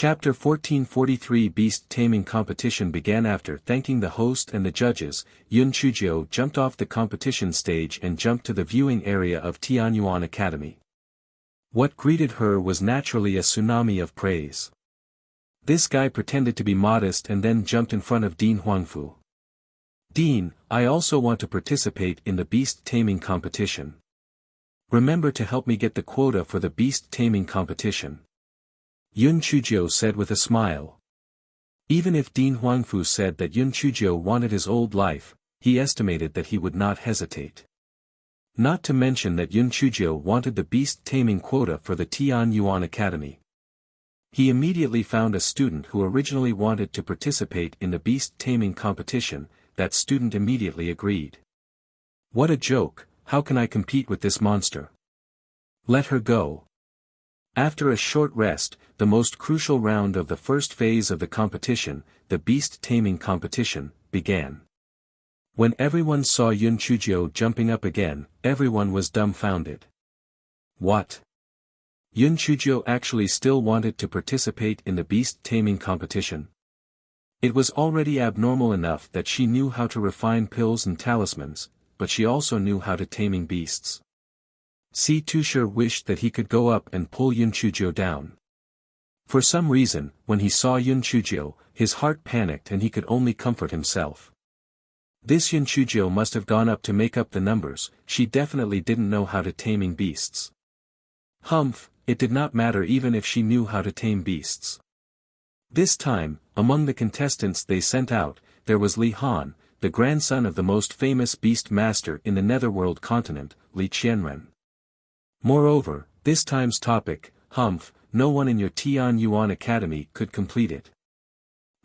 Chapter 1443 Beast Taming Competition began. After thanking the host and the judges, Yun Chujio jumped off the competition stage and jumped to the viewing area of Tianyuan Academy. What greeted her was naturally a tsunami of praise. This guy pretended to be modest and then jumped in front of Dean Huangfu. "Dean, I also want to participate in the beast taming competition. Remember to help me get the quota for the beast taming competition," Yun Chujio said with a smile. Even if Dean Huangfu said that Yun Chujio wanted his old life, he estimated that he would not hesitate. Not to mention that Yun Chujio wanted the beast taming quota for the Tianyuan Academy. He immediately found a student who originally wanted to participate in the beast taming competition. That student immediately agreed. "What a joke, how can I compete with this monster? Let her go." After a short rest, the most crucial round of the first phase of the competition, the beast taming competition, began. When everyone saw Yun Chujio jumping up again, everyone was dumbfounded. What? Yun Chujio actually still wanted to participate in the beast taming competition? It was already abnormal enough that she knew how to refine pills and talismans, but she also knew how to taming beasts. Si Tushar wished that he could go up and pull Yun Chujio down. For some reason, when he saw Yun Chujio, his heart panicked and he could only comfort himself. This Yun Chujio must have gone up to make up the numbers. She definitely didn't know how to taming beasts. Humph, it did not matter even if she knew how to tame beasts. This time, among the contestants they sent out, there was Li Han, the grandson of the most famous beast master in the netherworld continent, Li Qianren. Moreover, this time's topic, Humph, no one in your Tianyuan Academy could complete it.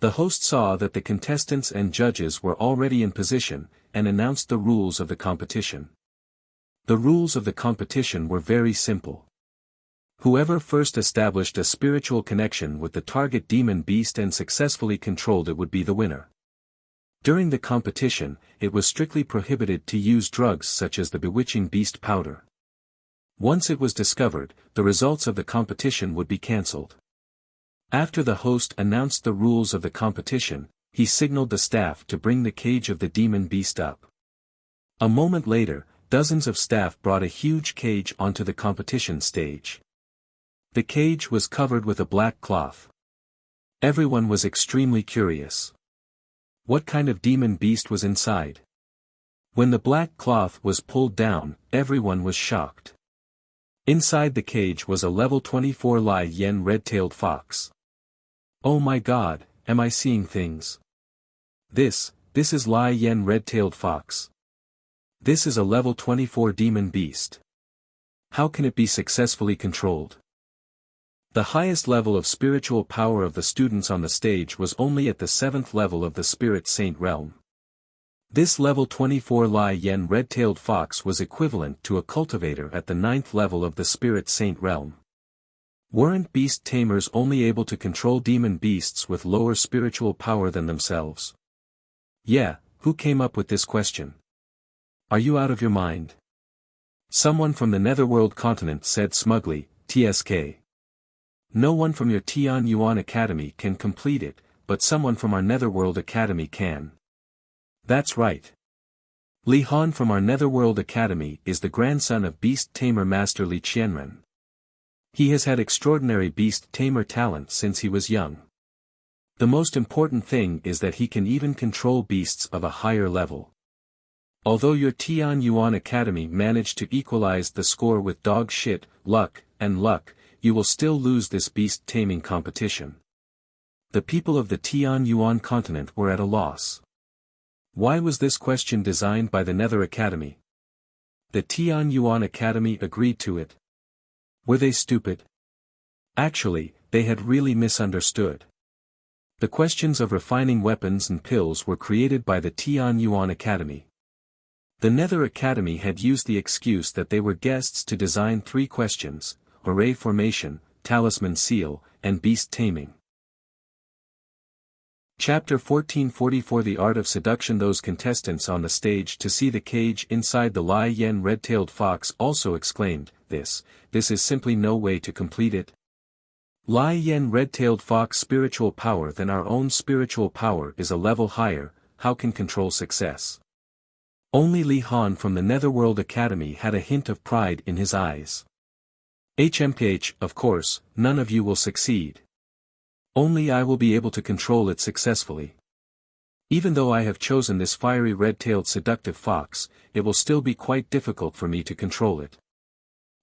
The host saw that the contestants and judges were already in position, and announced the rules of the competition. The rules of the competition were very simple. Whoever first established a spiritual connection with the target demon beast and successfully controlled it would be the winner. During the competition, it was strictly prohibited to use drugs such as the bewitching beast powder. Once it was discovered, the results of the competition would be cancelled. After the host announced the rules of the competition, he signaled the staff to bring the cage of the demon beast up. A moment later, dozens of staff brought a huge cage onto the competition stage. The cage was covered with a black cloth. Everyone was extremely curious. What kind of demon beast was inside? When the black cloth was pulled down, everyone was shocked. Inside the cage was a level 24 Lai Yen red-tailed fox. Oh my god, am I seeing things? This is Lai Yen red-tailed fox. This is a level 24 demon beast. How can it be successfully controlled? The highest level of spiritual power of the students on the stage was only at the 7th level of the Spirit Saint realm. This level 24 Lai Yen red-tailed fox was equivalent to a cultivator at the 9th level of the Spirit Saint realm. Weren't beast tamers only able to control demon beasts with lower spiritual power than themselves? Yeah, who came up with this question? Are you out of your mind? Someone from the Netherworld continent said smugly, TSK. No one from your Tianyuan Academy can complete it, but someone from our Netherworld Academy can. That's right. Li Han from our Netherworld Academy is the grandson of Beast Tamer Master Li Qianren. He has had extraordinary Beast Tamer talent since he was young. The most important thing is that he can even control beasts of a higher level. Although your Tianyuan Academy managed to equalize the score with dog shit, luck, and luck, you will still lose this beast taming competition. The people of the Tianyuan continent were at a loss. Why was this question designed by the Nether Academy? The Tianyuan Academy agreed to it. Were they stupid? Actually, they had really misunderstood. The questions of refining weapons and pills were created by the Tianyuan Academy. The Nether Academy had used the excuse that they were guests to design 3 questions: array formation, talisman seal, and beast taming. Chapter 1444 The Art of Seduction. Those contestants on the stage to see the cage inside the Lai Yen red-tailed fox also exclaimed, This is simply no way to complete it. Lai Yen red-tailed fox spiritual power than our own spiritual power is a level higher, how can control success? Only Li Han from the Netherworld Academy had a hint of pride in his eyes. HMPH, of course, none of you will succeed. Only I will be able to control it successfully. Even though I have chosen this fiery red-tailed seductive fox, it will still be quite difficult for me to control it.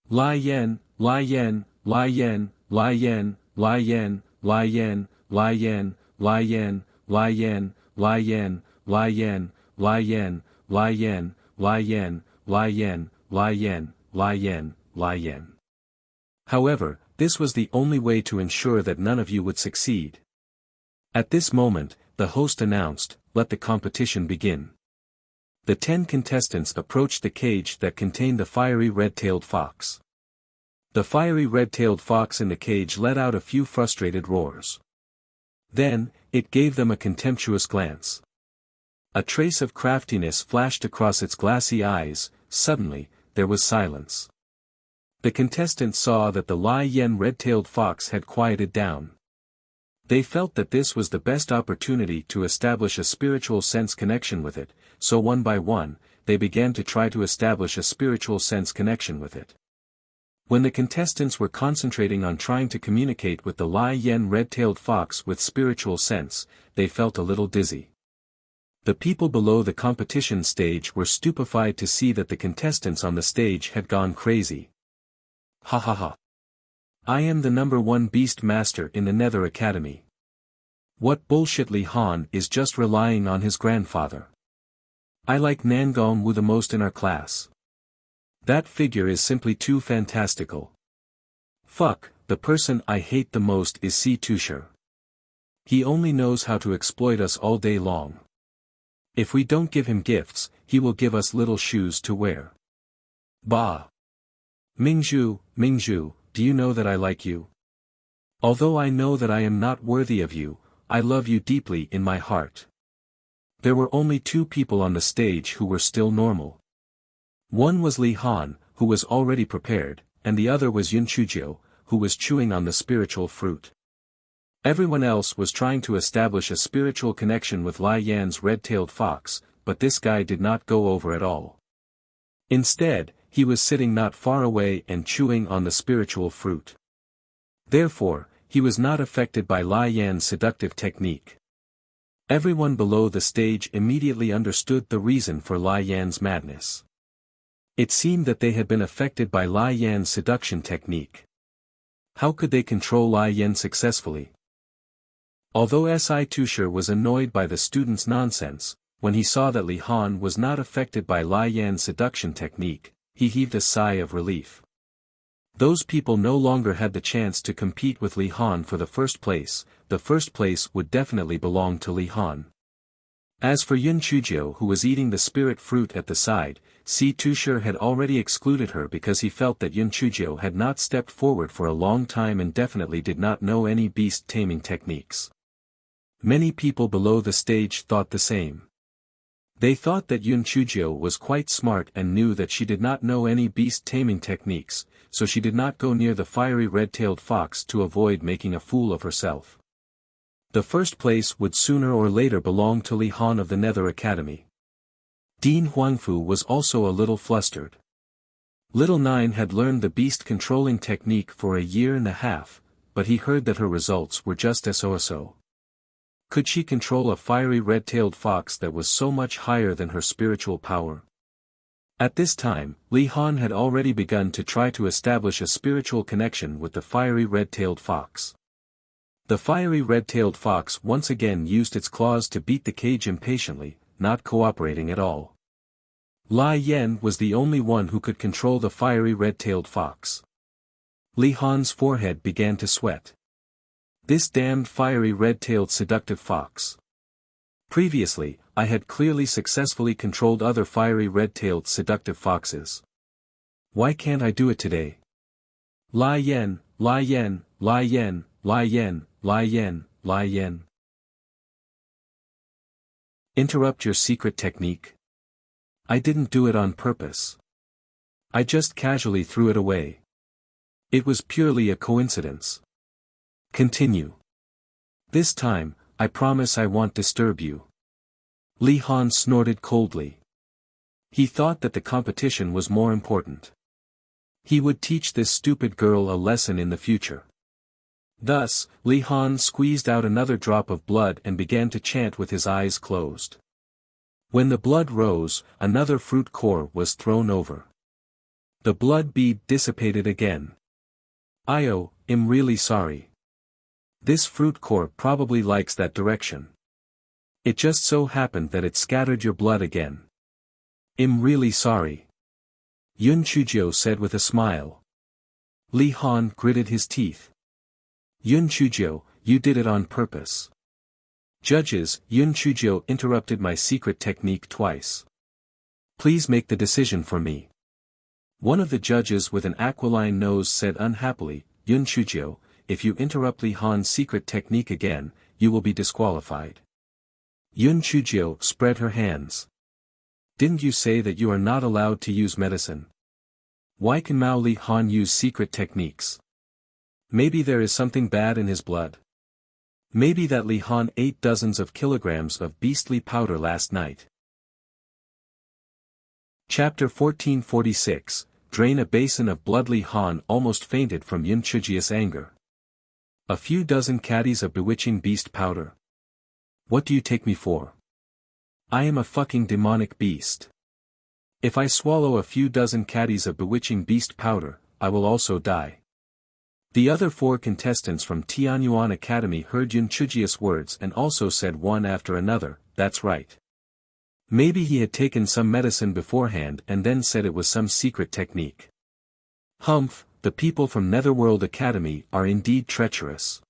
Lai Yen, Lai Yen, Lai Yen, Lai Yen, Lai Yen, Lai Yen, Lai Yen, Lai Yen, Lai Yen, Lai Yen, Lai Yen, Lai Yen, Lai Yen, Lai Yen, Lai Yen, Lai Yen, Lai Yen, Lai Yen. However, this was the only way to ensure that none of you would succeed. At this moment, the host announced, "Let the competition begin." The 10 contestants approached the cage that contained the fiery red-tailed fox. The fiery red-tailed fox in the cage let out a few frustrated roars. Then, it gave them a contemptuous glance. A trace of craftiness flashed across its glassy eyes. Suddenly, there was silence. The contestants saw that the Lai Yen red-tailed fox had quieted down. They felt that this was the best opportunity to establish a spiritual sense connection with it, so one by one, they began to try to establish a spiritual sense connection with it. When the contestants were concentrating on trying to communicate with the Lai Yen red-tailed fox with spiritual sense, they felt a little dizzy. The people below the competition stage were stupefied to see that the contestants on the stage had gone crazy. Ha ha ha. I am the #1 beast master in the Nether Academy. What bullshit, Li Han is just relying on his grandfather. I like Nangong Wu the most in our class. That figure is simply too fantastical. Fuck, the person I hate the most is Si Tushar. He only knows how to exploit us all day long. If we don't give him gifts, he will give us little shoes to wear. Bah. Mingzhu, Mingzhu, do you know that I like you? Although I know that I am not worthy of you, I love you deeply in my heart. There were only 2 people on the stage who were still normal. One was Li Han, who was already prepared, and the other was Yun Chujio, who was chewing on the spiritual fruit. Everyone else was trying to establish a spiritual connection with Lai Yan's red-tailed fox, but this guy did not go over at all. Instead, he was sitting not far away and chewing on the spiritual fruit. Therefore, he was not affected by Lai Yan's seductive technique. Everyone below the stage immediately understood the reason for Lai Yan's madness. It seemed that they had been affected by Lai Yan's seduction technique. How could they control Lai Yan successfully? Although Si Tushar was annoyed by the students' nonsense, when he saw that Li Han was not affected by Lai Yan's seduction technique, he heaved a sigh of relief. Those people no longer had the chance to compete with Li Han for the first place. The first place would definitely belong to Li Han. As for Yun Chujio, who was eating the spirit fruit at the side, Si Tushar had already excluded her because he felt that Yun Chujio had not stepped forward for a long time and definitely did not know any beast taming techniques. Many people below the stage thought the same. They thought that Yun Chujio was quite smart and knew that she did not know any beast taming techniques, so she did not go near the fiery red-tailed fox to avoid making a fool of herself. The first place would sooner or later belong to Li Han of the Nether Academy. Dean Huangfu was also a little flustered. Little Nine had learned the beast controlling technique for a year and a half, but he heard that her results were just so. Could she control a fiery red-tailed fox that was so much higher than her spiritual power? At this time, Li Han had already begun to try to establish a spiritual connection with the fiery red-tailed fox. The fiery red-tailed fox once again used its claws to beat the cage impatiently, not cooperating at all. Lai Yen was the only one who could control the fiery red-tailed fox. Li Han's forehead began to sweat. This damned fiery red-tailed seductive fox. Previously, I had clearly successfully controlled other fiery red-tailed seductive foxes. Why can't I do it today? Lai Yen, Lai Yen, Lai Yen, Lai Yen, Lai Yen, Lai Yen. Interrupt your secret technique? I didn't do it on purpose. I just casually threw it away. It was purely a coincidence. Continue. This time, I promise I won't disturb you. Li Han snorted coldly. He thought that the competition was more important. He would teach this stupid girl a lesson in the future. Thus, Li Han squeezed out another drop of blood and began to chant with his eyes closed. When the blood rose, another fruit core was thrown over. The blood bead dissipated again. I'm really sorry. This fruit core probably likes that direction. It just so happened that it scattered your blood again. I'm really sorry. Yun Chujio said with a smile. Li Han gritted his teeth. Yun Chujio, you did it on purpose. Judges, Yun Chujio interrupted my secret technique twice. Please make the decision for me. One of the judges with an aquiline nose said unhappily, Yun Chujio, if you interrupt Li Han's secret technique again, you will be disqualified. Yun Chujio spread her hands. Didn't you say that you are not allowed to use medicine? Why can Mao Li Han use secret techniques? Maybe there is something bad in his blood. Maybe that Li Han ate dozens of kilograms of beastly powder last night. Chapter 1446, Drain a basin of blood. Li Han almost fainted from Yun Chujio's anger. A few dozen caddies of bewitching beast powder. What do you take me for? I am a fucking demonic beast. If I swallow a few dozen caddies of bewitching beast powder, I will also die. The other 4 contestants from Tianyuan Academy heard Yun Chujio's words and also said one after another, that's right. Maybe he had taken some medicine beforehand and then said it was some secret technique. Humph, the people from Netherworld Academy are indeed treacherous.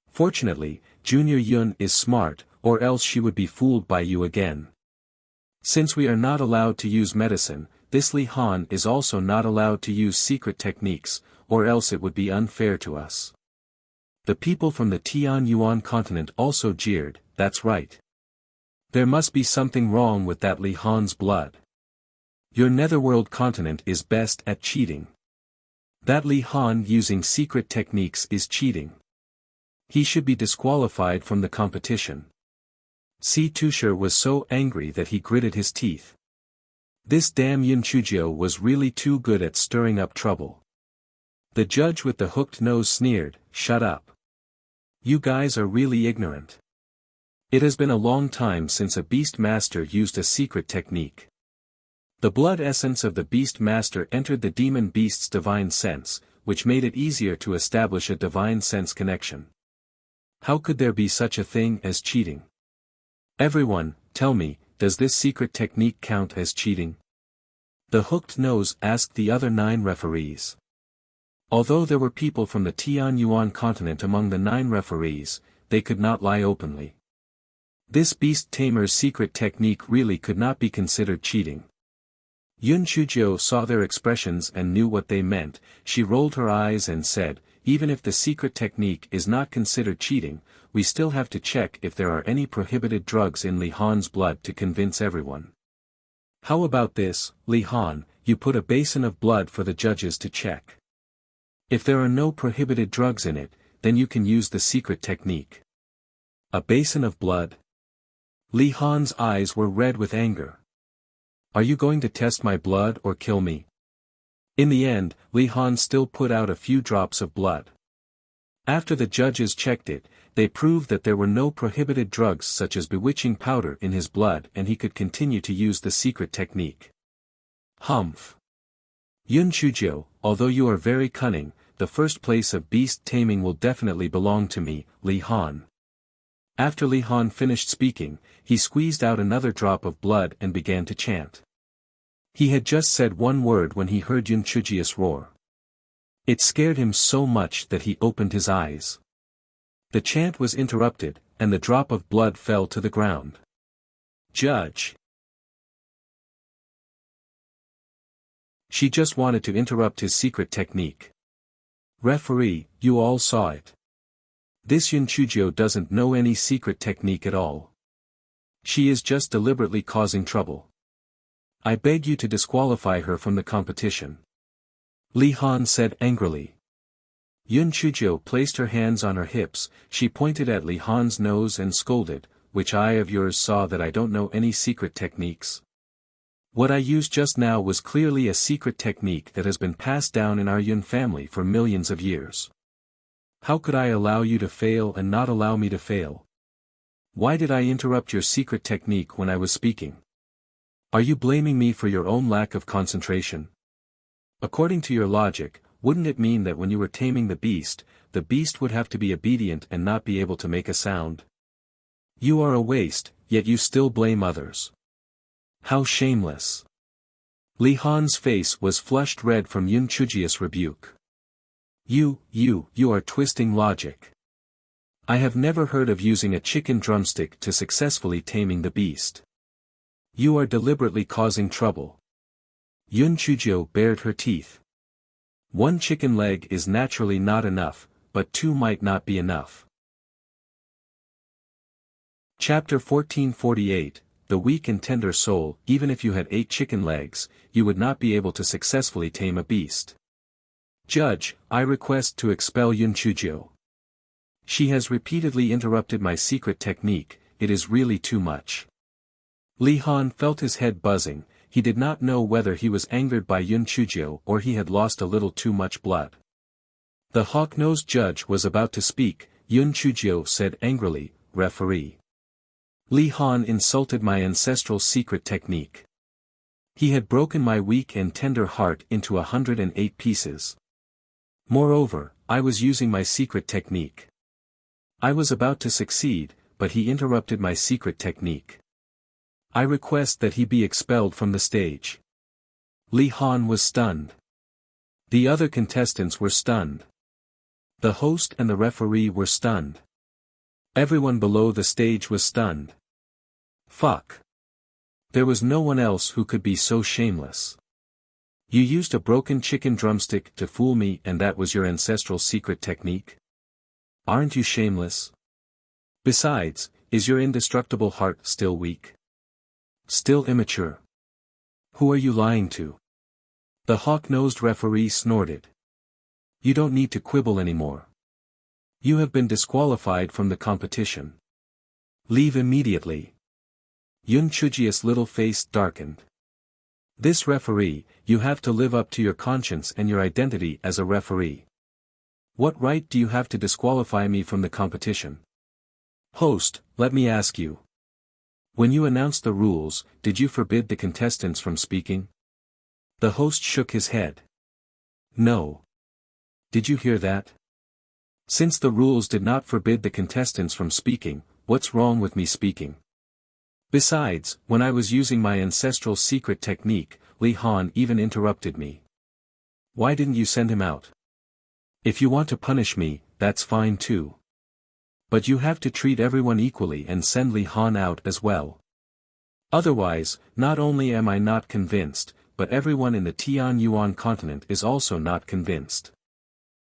Fortunately, Junior Yun is smart, or else she would be fooled by you again. Since we are not allowed to use medicine, this Li Han is also not allowed to use secret techniques, or else it would be unfair to us. The people from the Tianyuan continent also jeered, that's right. There must be something wrong with that Li Han's blood. Your Netherworld continent is best at cheating. That Li Han using secret techniques is cheating. He should be disqualified from the competition. Si Tushar was so angry that he gritted his teeth. This damn Yun Chujio was really too good at stirring up trouble. The judge with the hooked nose sneered, shut up. You guys are really ignorant. It has been a long time since a beast master used a secret technique. The blood essence of the beast master entered the demon beast's divine sense, which made it easier to establish a divine sense connection. How could there be such a thing as cheating? Everyone, tell me, does this secret technique count as cheating? The hooked nose asked the other 9 referees. Although there were people from the Tianyuan continent among the 9 referees, they could not lie openly. This beast tamer's secret technique really could not be considered cheating. Yun Chujio saw their expressions and knew what they meant. She rolled her eyes and said, even if the secret technique is not considered cheating, we still have to check if there are any prohibited drugs in Li Han's blood to convince everyone. How about this, Li Han, you put a basin of blood for the judges to check. If there are no prohibited drugs in it, then you can use the secret technique. A basin of blood? Li Han's eyes were red with anger. Are you going to test my blood or kill me? In the end, Li Han still put out a few drops of blood. After the judges checked it, they proved that there were no prohibited drugs such as bewitching powder in his blood and he could continue to use the secret technique. Humph. Yun Chujio, although you are very cunning, the first place of beast taming will definitely belong to me, Li Han. After Li Han finished speaking, he squeezed out another drop of blood and began to chant. He had just said one word when he heard Yun Chujio's roar. It scared him so much that he opened his eyes. The chant was interrupted, and the drop of blood fell to the ground. Judge. She just wanted to interrupt his secret technique. Referee, you all saw it. This Yun Chujio doesn't know any secret technique at all. She is just deliberately causing trouble. I beg you to disqualify her from the competition. Li Han said angrily. Yun Chuzhou placed her hands on her hips, she pointed at Li Han's nose and scolded, "Which eye of yours saw that I don't know any secret techniques? What I used just now was clearly a secret technique that has been passed down in our Yun family for millions of years. How could I allow you to fail and not allow me to fail? Why did I interrupt your secret technique when I was speaking? Are you blaming me for your own lack of concentration? According to your logic, wouldn't it mean that when you were taming the beast would have to be obedient and not be able to make a sound? You are a waste, yet you still blame others. How shameless." Li Han's face was flushed red from Yun Chujia's rebuke. You are twisting logic. I have never heard of using a chicken drumstick to successfully taming the beast. You are deliberately causing trouble. Yun Chuzhou bared her teeth. One chicken leg is naturally not enough, but two might not be enough. Chapter 1448, The Weak and Tender Soul. Even if you had 8 chicken legs, you would not be able to successfully tame a beast. Judge, I request to expel Yun Chuzhou. She has repeatedly interrupted my secret technique, it is really too much. Li Han felt his head buzzing, he did not know whether he was angered by Yun Chuzhou or he had lost a little too much blood. The hawk-nosed judge was about to speak, Yun Chuzhou said angrily, "Referee. Li Han insulted my ancestral secret technique. He had broken my weak and tender heart into 108 pieces. Moreover, I was using my secret technique. I was about to succeed, but he interrupted my secret technique. I request that he be expelled from the stage." Li Han was stunned. The other contestants were stunned. The host and the referee were stunned. Everyone below the stage was stunned. Fuck. There was no one else who could be so shameless. You used a broken chicken drumstick to fool me and that was your ancestral secret technique? Aren't you shameless? Besides, is your indestructible heart still weak? Still immature? Who are you lying to? The hawk-nosed referee snorted. You don't need to quibble anymore. You have been disqualified from the competition. Leave immediately. Yun Chujia's little face darkened. This referee, you have to live up to your conscience and your identity as a referee. What right do you have to disqualify me from the competition? Host, let me ask you. When you announced the rules, did you forbid the contestants from speaking? The host shook his head. No. Did you hear that? Since the rules did not forbid the contestants from speaking, what's wrong with me speaking? Besides, when I was using my ancestral secret technique, Li Han even interrupted me. Why didn't you send him out? If you want to punish me, that's fine too. But you have to treat everyone equally and send Li Han out as well. Otherwise, not only am I not convinced, but everyone in the Tianyuan continent is also not convinced.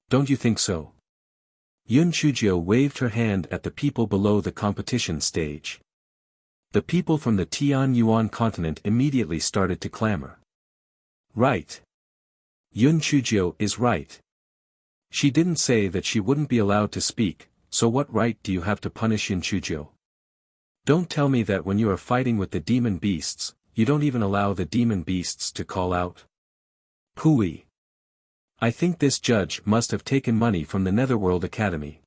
Don't you think so? Yun Chuzhou waved her hand at the people below the competition stage. The people from the Tianyuan continent immediately started to clamor. Right. Yun Chuzhou is right. She didn't say that she wouldn't be allowed to speak, so what right do you have to punish Yun Chuzhou? Don't tell me that when you are fighting with the demon beasts, you don't even allow the demon beasts to call out. Pooey. I think this judge must have taken money from the Netherworld Academy.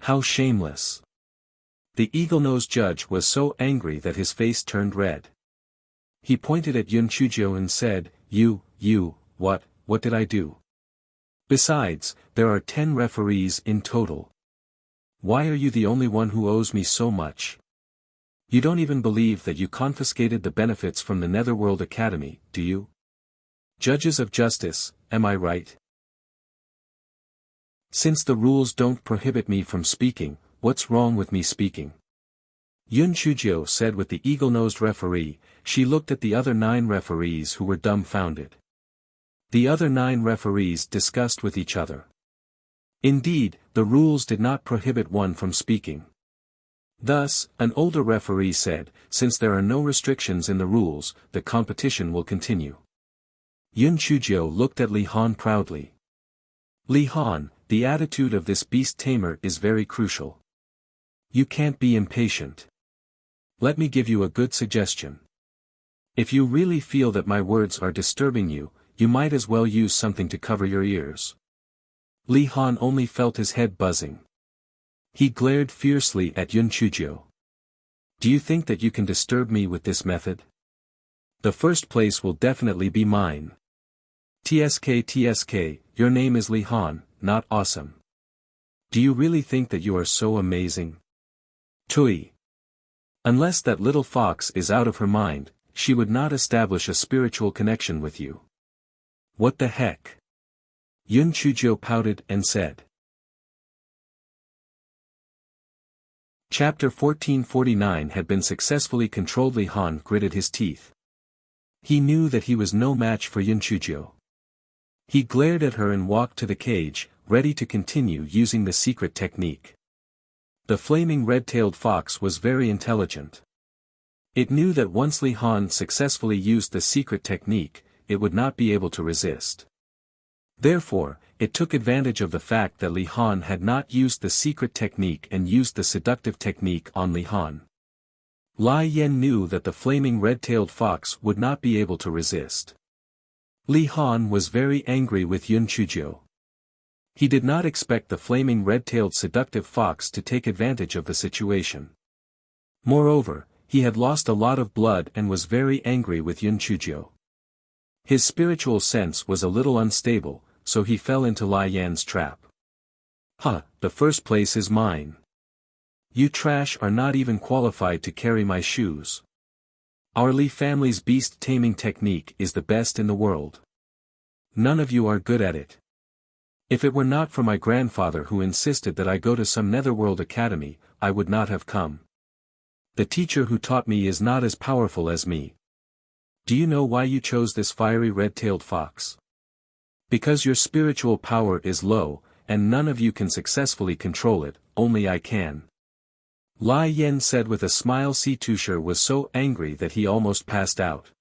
How shameless. The eagle-nosed judge was so angry that his face turned red. He pointed at Yun Chuzhou and said, what did I do? Besides, there are 10 referees in total. Why are you the only one who owes me so much? You don't even believe that you confiscated the benefits from the Netherworld Academy, do you? Judges of justice, am I right? Since the rules don't prohibit me from speaking, what's wrong with me speaking? Yun Chuzhou said with the eagle-nosed referee. She looked at the other 9 referees who were dumbfounded. The other 9 referees discussed with each other. Indeed, the rules did not prohibit one from speaking. Thus, an older referee said, since there are no restrictions in the rules, the competition will continue. Yun Chuzhou looked at Li Han proudly. Li Han, The attitude of this beast tamer is very crucial. You can't be impatient. Let me give you a good suggestion. If you really feel that my words are disturbing you, you might as well use something to cover your ears. Li Han only felt his head buzzing. He glared fiercely at Yun Chuzhou. Do you think that you can disturb me with this method? The first place will definitely be mine. TSK, your name is Li Han, not awesome. Do you really think that you are so amazing? Tui. Unless that little fox is out of her mind, she would not establish a spiritual connection with you. What the heck? Yun Chuzhou pouted and said. Chapter 1449 had been successfully controlled. Li Han gritted his teeth. He knew that he was no match for Yun Chuzhou. He glared at her and walked to the cage, ready to continue using the secret technique. The flaming red-tailed fox was very intelligent. It knew that once Li Han successfully used the secret technique, it would not be able to resist. Therefore, it took advantage of the fact that Li Han had not used the secret technique and used the seductive technique on Li Han. Lai Yan knew that the flaming red-tailed fox would not be able to resist. Li Han was very angry with Yun Chuzhou. He did not expect the flaming red-tailed seductive fox to take advantage of the situation. Moreover, he had lost a lot of blood and was very angry with Yun Chuzhou. His spiritual sense was a little unstable, so he fell into Lai Yan's trap. The first place is mine. You trash are not even qualified to carry my shoes. Our Li family's beast taming technique is the best in the world. None of you are good at it. If it were not for my grandfather who insisted that I go to some netherworld academy, I would not have come. The teacher who taught me is not as powerful as me. Do you know why you chose this fiery red-tailed fox? Because your spiritual power is low, and none of you can successfully control it, only I can. Lai Yan said with a smile. Si Tushar was so angry that he almost passed out.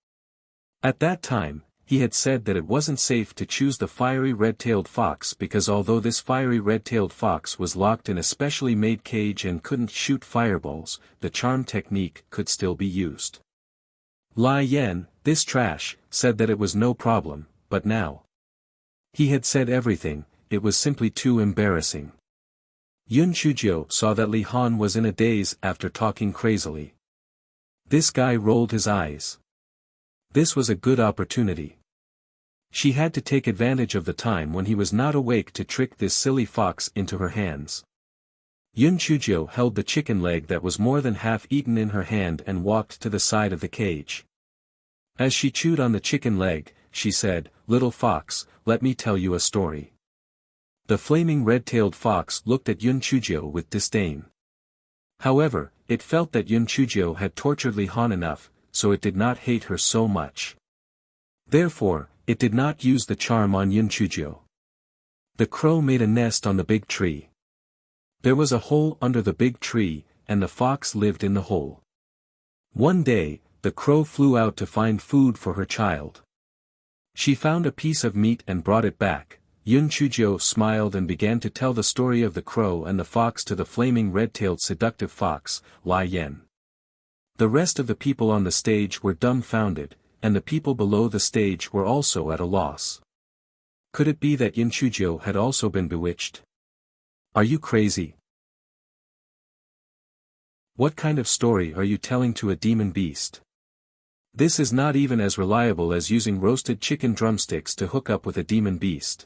At that time, he had said that it wasn't safe to choose the fiery red-tailed fox because although this fiery red-tailed fox was locked in a specially made cage and couldn't shoot fireballs, the charm technique could still be used. Lai Yan, this trash, said that it was no problem, but now. He had said everything, it was simply too embarrassing. Yun Chuzhou saw that Li Han was in a daze after talking crazily. This guy rolled his eyes. This was a good opportunity. She had to take advantage of the time when he was not awake to trick this silly fox into her hands. Yun Chuzhou held the chicken leg that was more than half eaten in her hand and walked to the side of the cage. As she chewed on the chicken leg, she said, "Little fox, let me tell you a story." The flaming red-tailed fox looked at Yun Chuzhou with disdain. However, it felt that Yun Chuzhou had tortured Li Han enough, so it did not hate her so much. Therefore, it did not use the charm on Yun Chuzhou. The crow made a nest on the big tree. There was a hole under the big tree, and the fox lived in the hole. One day, the crow flew out to find food for her child. She found a piece of meat and brought it back. Yun Chuzhou smiled and began to tell the story of the crow and the fox to the flaming red-tailed seductive fox, Lai Yan. The rest of the people on the stage were dumbfounded, and the people below the stage were also at a loss. Could it be that Yun Chuzhou had also been bewitched? Are you crazy? What kind of story are you telling to a demon beast? This is not even as reliable as using roasted chicken drumsticks to hook up with a demon beast.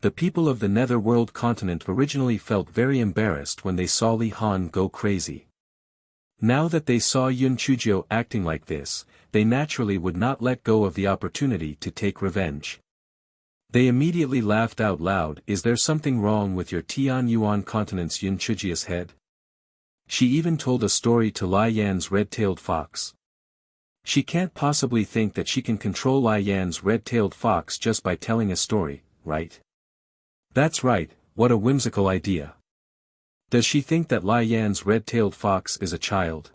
The people of the netherworld continent originally felt very embarrassed when they saw Li Han go crazy. Now that they saw Yun Chuzhou acting like this, they naturally would not let go of the opportunity to take revenge. They immediately laughed out loud. Is there something wrong with your Tianyuan continent's Yun Chuzhou's head? She even told a story to Lai Yan's red-tailed fox. She can't possibly think that she can control Lai Yan's red-tailed fox just by telling a story, right? That's right, what a whimsical idea. Does she think that Lai Yan's red-tailed fox is a child?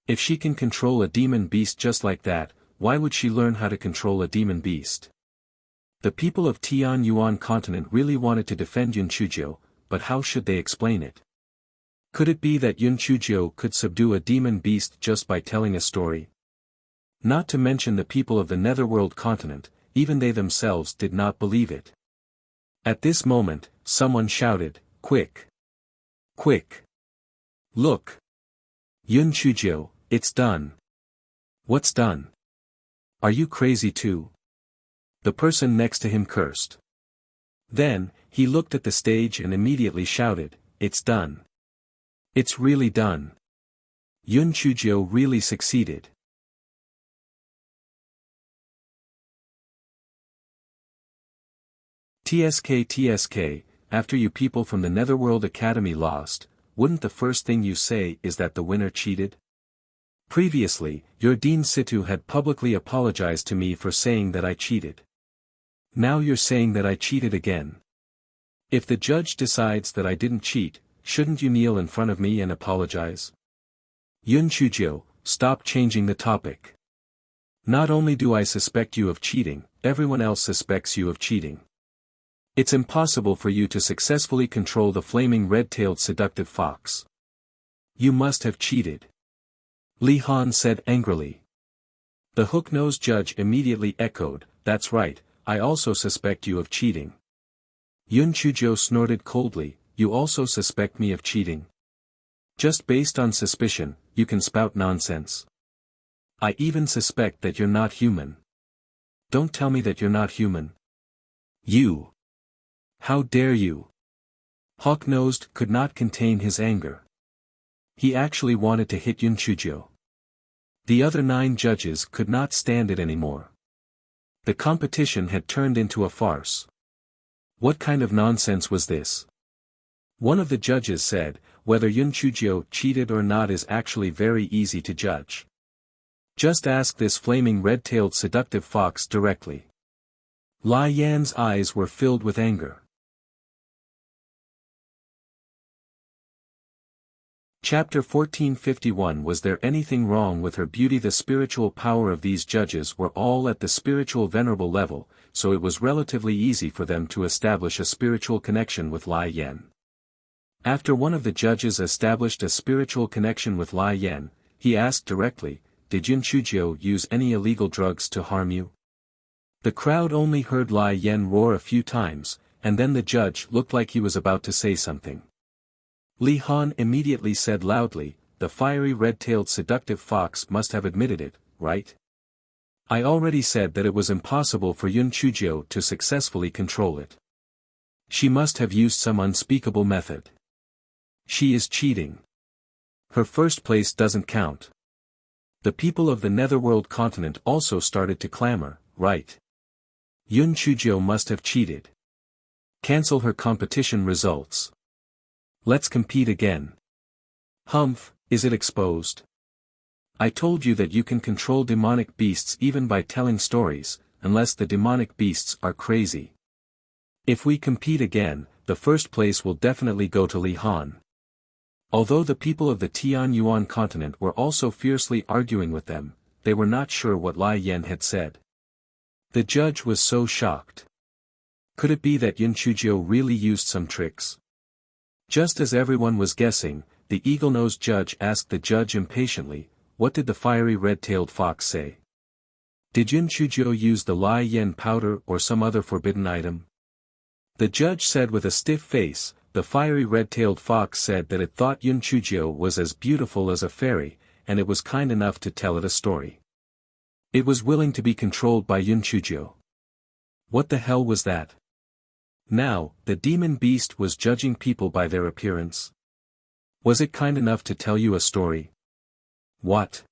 If she can control a demon beast just like that, why would she learn how to control a demon beast? The people of Tianyuan continent really wanted to defend Yunchujiu, but how should they explain it? Could it be that Yunchujiu could subdue a demon beast just by telling a story? Not to mention the people of the Netherworld continent, even they themselves did not believe it. At this moment, someone shouted, "Quick! Quick! Look! Yunchujiu, it's done!" "What's done? Are you crazy too?" The person next to him cursed. Then, he looked at the stage and immediately shouted, "It's done! It's really done! Yunchujiu really succeeded!" TSK, after you people from the Netherworld Academy lost, wouldn't the first thing you say is that the winner cheated? Previously, your Dean Situ had publicly apologized to me for saying that I cheated. Now you're saying that I cheated again. If the judge decides that I didn't cheat, shouldn't you kneel in front of me and apologize? Yunchujiu, stop changing the topic. Not only do I suspect you of cheating, everyone else suspects you of cheating. It's impossible for you to successfully control the flaming red-tailed seductive fox. You must have cheated. Li Han said angrily. The hook-nosed judge immediately echoed, "That's right, I also suspect you of cheating." Yunchujiu snorted coldly, "You also suspect me of cheating? Just based on suspicion, you can spout nonsense. I even suspect that you're not human. Don't tell me that you're not human. You! How dare you!" Hawk-Nosed could not contain his anger. He actually wanted to hit Yunchujiu. The other 9 judges could not stand it anymore. The competition had turned into a farce. What kind of nonsense was this? One of the judges said, "Whether Yunchujiu cheated or not is actually very easy to judge. Just ask this flaming red-tailed seductive fox directly." Lai Yan's eyes were filled with anger. Chapter 1451 Was there anything wrong with her beauty? The spiritual power of these judges were all at the spiritual venerable level, so it was relatively easy for them to establish a spiritual connection with Lai Yan. After one of the judges established a spiritual connection with Lai Yan, he asked directly, "Did Yunchujiu use any illegal drugs to harm you?" The crowd only heard Lai Yan roar a few times, and then the judge looked like he was about to say something. Li Han immediately said loudly, "The fiery red-tailed seductive fox must have admitted it, right? I already said that it was impossible for Yunchujiu to successfully control it. She must have used some unspeakable method. She is cheating. Her first place doesn't count." The people of the Netherworld continent also started to clamor, "Right. Yunchujiu must have cheated. Cancel her competition results. Let's compete again." "Humph, is it exposed? I told you that you can control demonic beasts even by telling stories, unless the demonic beasts are crazy. If we compete again, the first place will definitely go to Li Han." Although the people of the Tianyuan continent were also fiercely arguing with them, they were not sure what Lai Yan had said. The judge was so shocked. Could it be that Yunchujiu really used some tricks? Just as everyone was guessing, the eagle-nosed judge asked the judge impatiently, "What did the fiery red-tailed fox say? Did Yunchujiu use the Lai Yan powder or some other forbidden item?" The judge said with a stiff face, "The fiery red-tailed fox said that it thought Yunchujiu was as beautiful as a fairy, and it was kind enough to tell it a story. It was willing to be controlled by Yunchujiu." What the hell was that? Now, the demon beast was judging people by their appearance. Was it kind enough to tell you a story? What?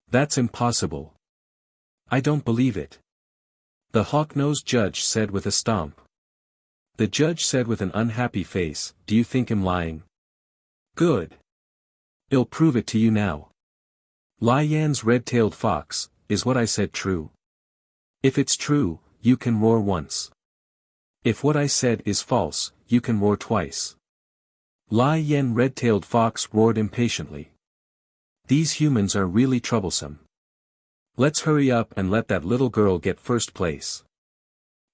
That's impossible. I don't believe it. The hawk-nosed judge said with a stomp. The judge said with an unhappy face, "Do you think I'm lying? Good. I'll prove it to you now. Lai Yan's red-tailed fox, is what I said true? If it's true, you can roar once. If what I said is false, you can roar twice." Lai Yan red-tailed fox roared impatiently. "These humans are really troublesome. Let's hurry up and let that little girl get first place.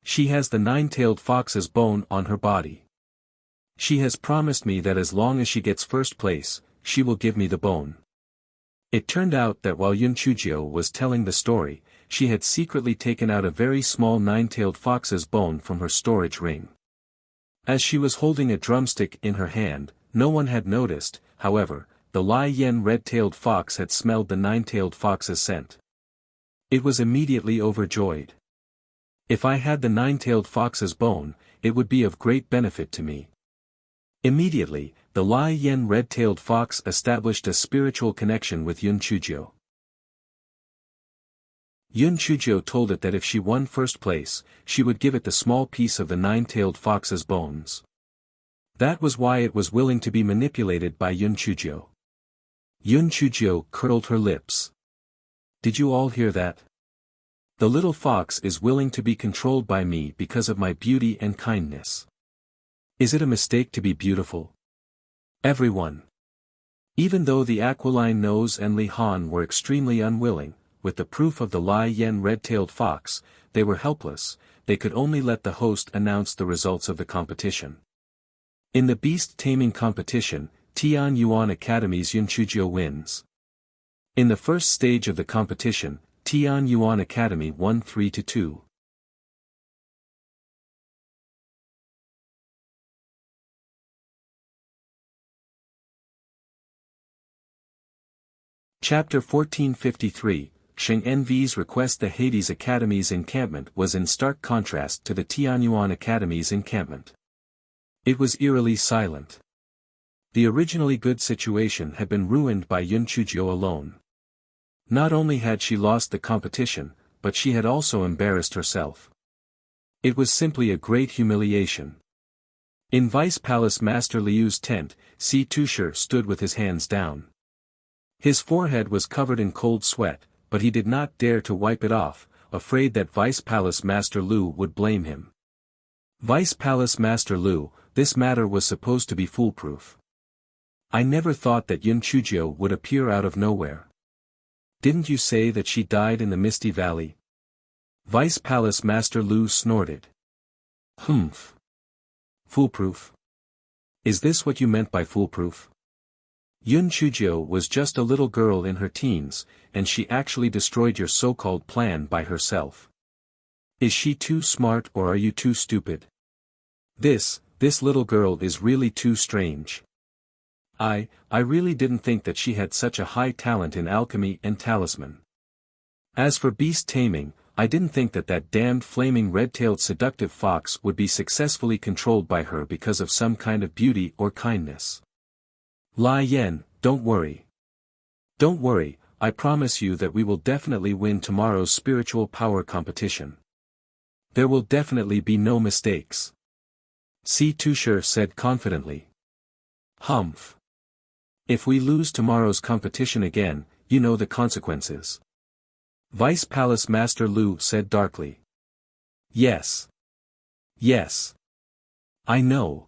She has the nine-tailed fox's bone on her body. She has promised me that as long as she gets first place, she will give me the bone. It turned out that while Yun Chujio was telling the story, she had secretly taken out a very small nine-tailed fox's bone from her storage ring. As she was holding a drumstick in her hand, no one had noticed, however, the Lai Yen red-tailed fox had smelled the nine-tailed fox's scent. It was immediately overjoyed. If I had the nine-tailed fox's bone, it would be of great benefit to me. Immediately, the Lai Yen red-tailed fox established a spiritual connection with Yun Chujio. Yun Chujio told it that if she won first place, she would give it the small piece of the nine-tailed fox's bones. That was why it was willing to be manipulated by Yun Chujio. Yun Chujio curled her lips. Did you all hear that? The little fox is willing to be controlled by me because of my beauty and kindness. Is it a mistake to be beautiful? Everyone. Even though the Aquiline Nose and Li Han were extremely unwilling, with the proof of the Lai Yen red-tailed fox, they were helpless, they could only let the host announce the results of the competition. In the beast taming competition, Tian Yuan Academy's Yun Chujio wins. In the first stage of the competition, Tian Yuan Academy won 3-2. Chapter 1453, Sheng Envy's request. The Hades Academy's encampment was in stark contrast to the Tianyuan Academy's encampment. It was eerily silent. The originally good situation had been ruined by Yun Chujio alone. Not only had she lost the competition, but she had also embarrassed herself. It was simply a great humiliation. In Vice Palace Master Liu's tent, Si Tushar stood with his hands down. His forehead was covered in cold sweat, but he did not dare to wipe it off, afraid that Vice Palace Master Lu would blame him. Vice Palace Master Lu, this matter was supposed to be foolproof. I never thought that Yun Chujio would appear out of nowhere. Didn't you say that she died in the Misty Valley? Vice Palace Master Lu snorted. Humph. Foolproof? Is this what you meant by foolproof? Yun Chujio was just a little girl in her teens, and she actually destroyed your so-called plan by herself. Is she too smart or are you too stupid? This little girl is really too strange. I really didn't think that she had such a high talent in alchemy and talisman. As for beast taming, I didn't think that that damned flaming red-tailed seductive fox would be successfully controlled by her because of some kind of beauty or kindness. Lai Yen, don't worry. Don't worry, I promise you that we will definitely win tomorrow's spiritual power competition. There will definitely be no mistakes. Si Tushar said confidently. Humph. If we lose tomorrow's competition again, you know the consequences. Vice Palace Master Lu said darkly. Yes. Yes. I know.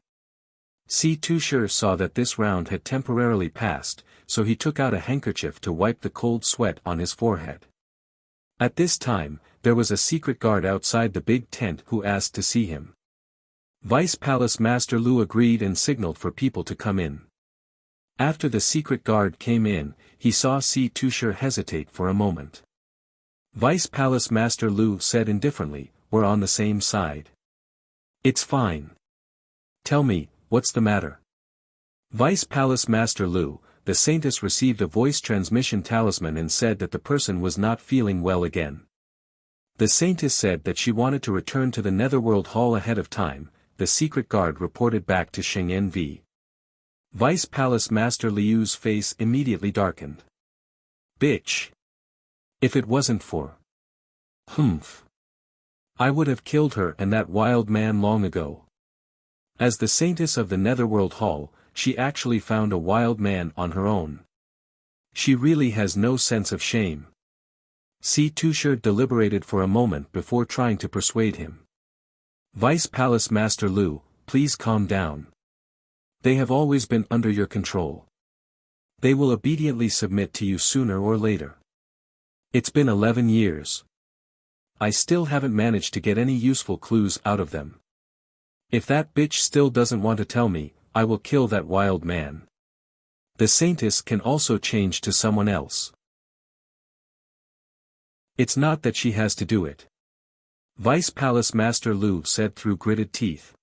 Si Tushar saw that this round had temporarily passed, so he took out a handkerchief to wipe the cold sweat on his forehead. At this time, there was a secret guard outside the big tent who asked to see him. Vice Palace Master Lu agreed and signaled for people to come in. After the secret guard came in, he saw Si Tushar hesitate for a moment. Vice Palace Master Lu said indifferently, "We're on the same side. It's fine. Tell me, what's the matter?" Vice Palace Master Lu, the saintess received a voice transmission talisman and said that the person was not feeling well again. The saintess said that she wanted to return to the Netherworld Hall ahead of time. The secret guard reported back to Sheng Envy. Vice Palace Master Liu's face immediately darkened. Bitch. If it wasn't for. Humph. I would have killed her and that wild man long ago. As the saintess of the Netherworld Hall, she actually found a wild man on her own. She really has no sense of shame. Si Tushar deliberated for a moment before trying to persuade him. Vice Palace Master Lu, please calm down. They have always been under your control. They will obediently submit to you sooner or later. It's been 11 years. I still haven't managed to get any useful clues out of them. If that bitch still doesn't want to tell me, I will kill that wild man. The saintess can also change to someone else. It's not that she has to do it. Vice Palace Master Lu said through gritted teeth.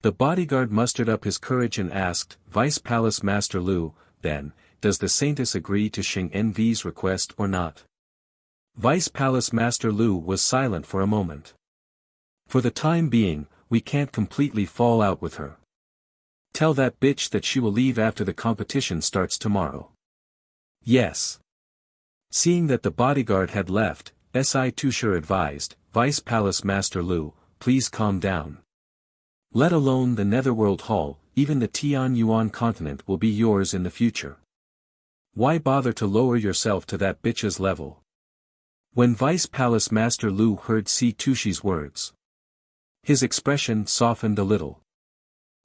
The bodyguard mustered up his courage and asked, Vice Palace Master Lu, then, does the saintess agree to Xing Envy's request or not? Vice Palace Master Lu was silent for a moment. For the time being, we can't completely fall out with her. Tell that bitch that she will leave after the competition starts tomorrow. Yes. Seeing that the bodyguard had left, Si Tushar advised, Vice Palace Master Lu, please calm down. Let alone the Netherworld Hall, even the Tian Yuan continent will be yours in the future. Why bother to lower yourself to that bitch's level? When Vice Palace Master Lu heard Si Tushi's words, his expression softened a little.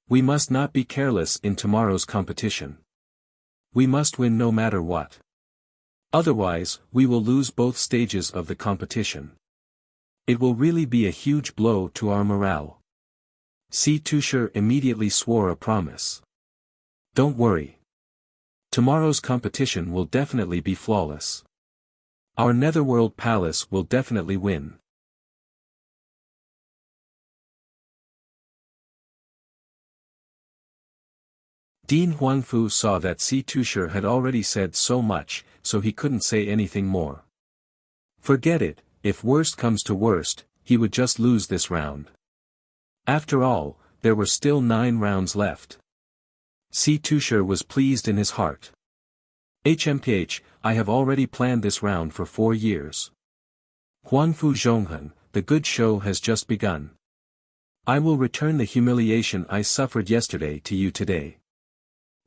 We must not be careless in tomorrow's competition. We must win no matter what. Otherwise, we will lose both stages of the competition. It will really be a huge blow to our morale. Si Tushar immediately swore a promise. Don't worry. Tomorrow's competition will definitely be flawless. Our Netherworld Palace will definitely win. Dean Huangfu saw that Si Tushar had already said so much, so he couldn't say anything more. Forget it, if worst comes to worst, he would just lose this round. After all, there were still 9 rounds left. Si Tushar was pleased in his heart. HMPH, I have already planned this round for 4 years. Huangfu Zhonghen, the good show has just begun. I will return the humiliation I suffered yesterday to you today.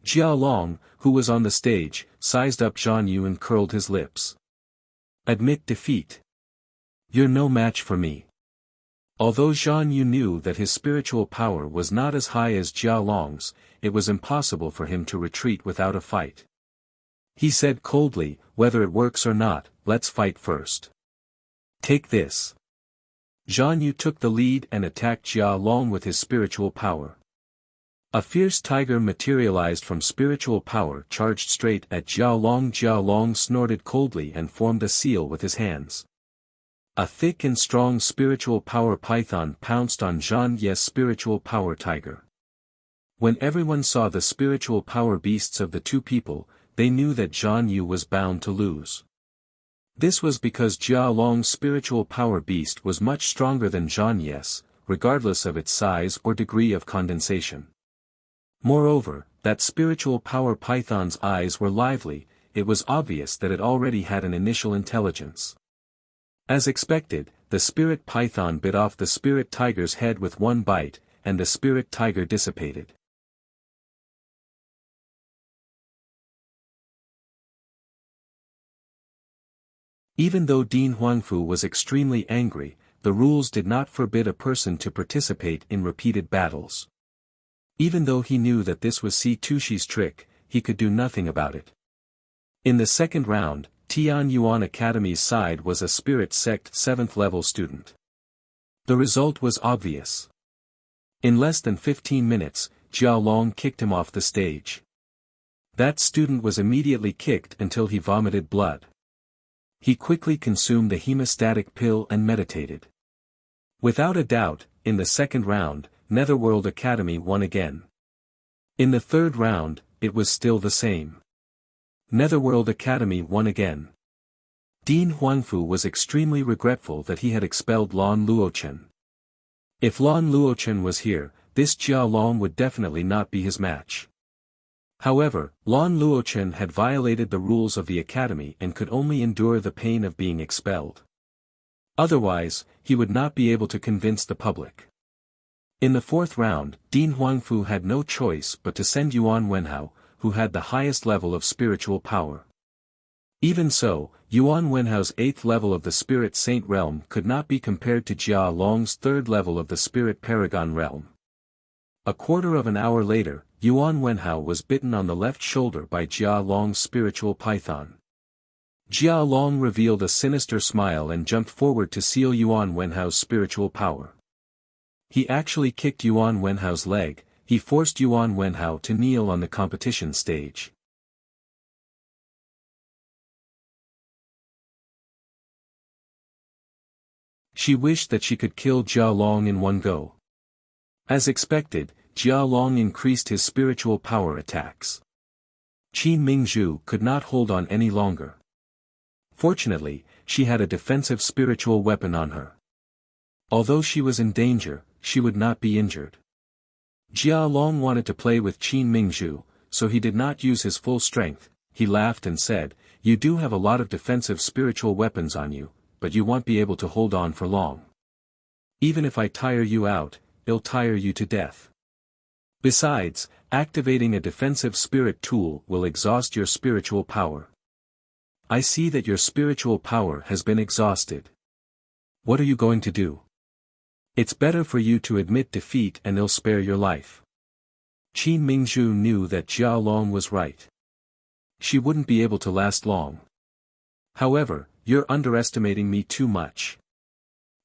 Jia Long, who was on the stage, sized up Zhan Yu and curled his lips. Admit defeat. You're no match for me. Although Zhan Yu knew that his spiritual power was not as high as Jia Long's, it was impossible for him to retreat without a fight. He said coldly, whether it works or not, let's fight first. Take this. Zhan Yu took the lead and attacked Jia Long with his spiritual power. A fierce tiger materialized from spiritual power charged straight at Jia Long. Jia Long snorted coldly and formed a seal with his hands. A thick and strong spiritual power python pounced on Zhan Ye's spiritual power tiger. When everyone saw the spiritual power beasts of the two people, they knew that Zhan Yu was bound to lose. This was because Jia Long's spiritual power beast was much stronger than Zhan Ye's, regardless of its size or degree of condensation. Moreover, that spiritual power python's eyes were lively, it was obvious that it already had an initial intelligence. As expected, the spirit python bit off the spirit tiger's head with one bite, and the spirit tiger dissipated. Even though Dean Huangfu was extremely angry, the rules did not forbid a person to participate in repeated battles. Even though he knew that this was Si Tushi's trick, he could do nothing about it. In the second round, Tian Yuan Academy's side was a spirit sect 7th level student. The result was obvious. In less than 15 minutes, Jia Long kicked him off the stage. That student was immediately kicked until he vomited blood. He quickly consumed the hemostatic pill and meditated. Without a doubt, in the second round, Netherworld Academy won again. In the third round, it was still the same. Netherworld Academy won again. Dean Huangfu was extremely regretful that he had expelled Lan Luochen. If Lan Luochen was here, this Jia Long would definitely not be his match. However, Lan Luochen had violated the rules of the academy and could only endure the pain of being expelled. Otherwise, he would not be able to convince the public. In the fourth round, Dean Huangfu had no choice but to send Yuan Wenhao, who had the highest level of spiritual power. Even so, Yuan Wenhao's 8th level of the Spirit Saint realm could not be compared to Jia Long's 3rd level of the Spirit Paragon realm. A quarter of an hour later, Yuan Wenhao was bitten on the left shoulder by Jia Long's spiritual python. Jia Long revealed a sinister smile and jumped forward to seal Yuan Wenhao's spiritual power. He actually kicked Yuan Wenhao's leg. He forced Yuan Wenhao to kneel on the competition stage. She wished that she could kill Jia Long in one go. As expected, Jia Long increased his spiritual power attacks. Qin Mingzhu could not hold on any longer. Fortunately, she had a defensive spiritual weapon on her. Although she was in danger, she would not be injured. Jia Long wanted to play with Qin Mingzhu, so he did not use his full strength. He laughed and said, "You do have a lot of defensive spiritual weapons on you, but you won't be able to hold on for long. Even if I tire you out, it'll tire you to death. Besides, activating a defensive spirit tool will exhaust your spiritual power. I see that your spiritual power has been exhausted. What are you going to do? It's better for you to admit defeat and they'll spare your life." Qin Mingzhu knew that Jia Long was right. She wouldn't be able to last long. "However, you're underestimating me too much."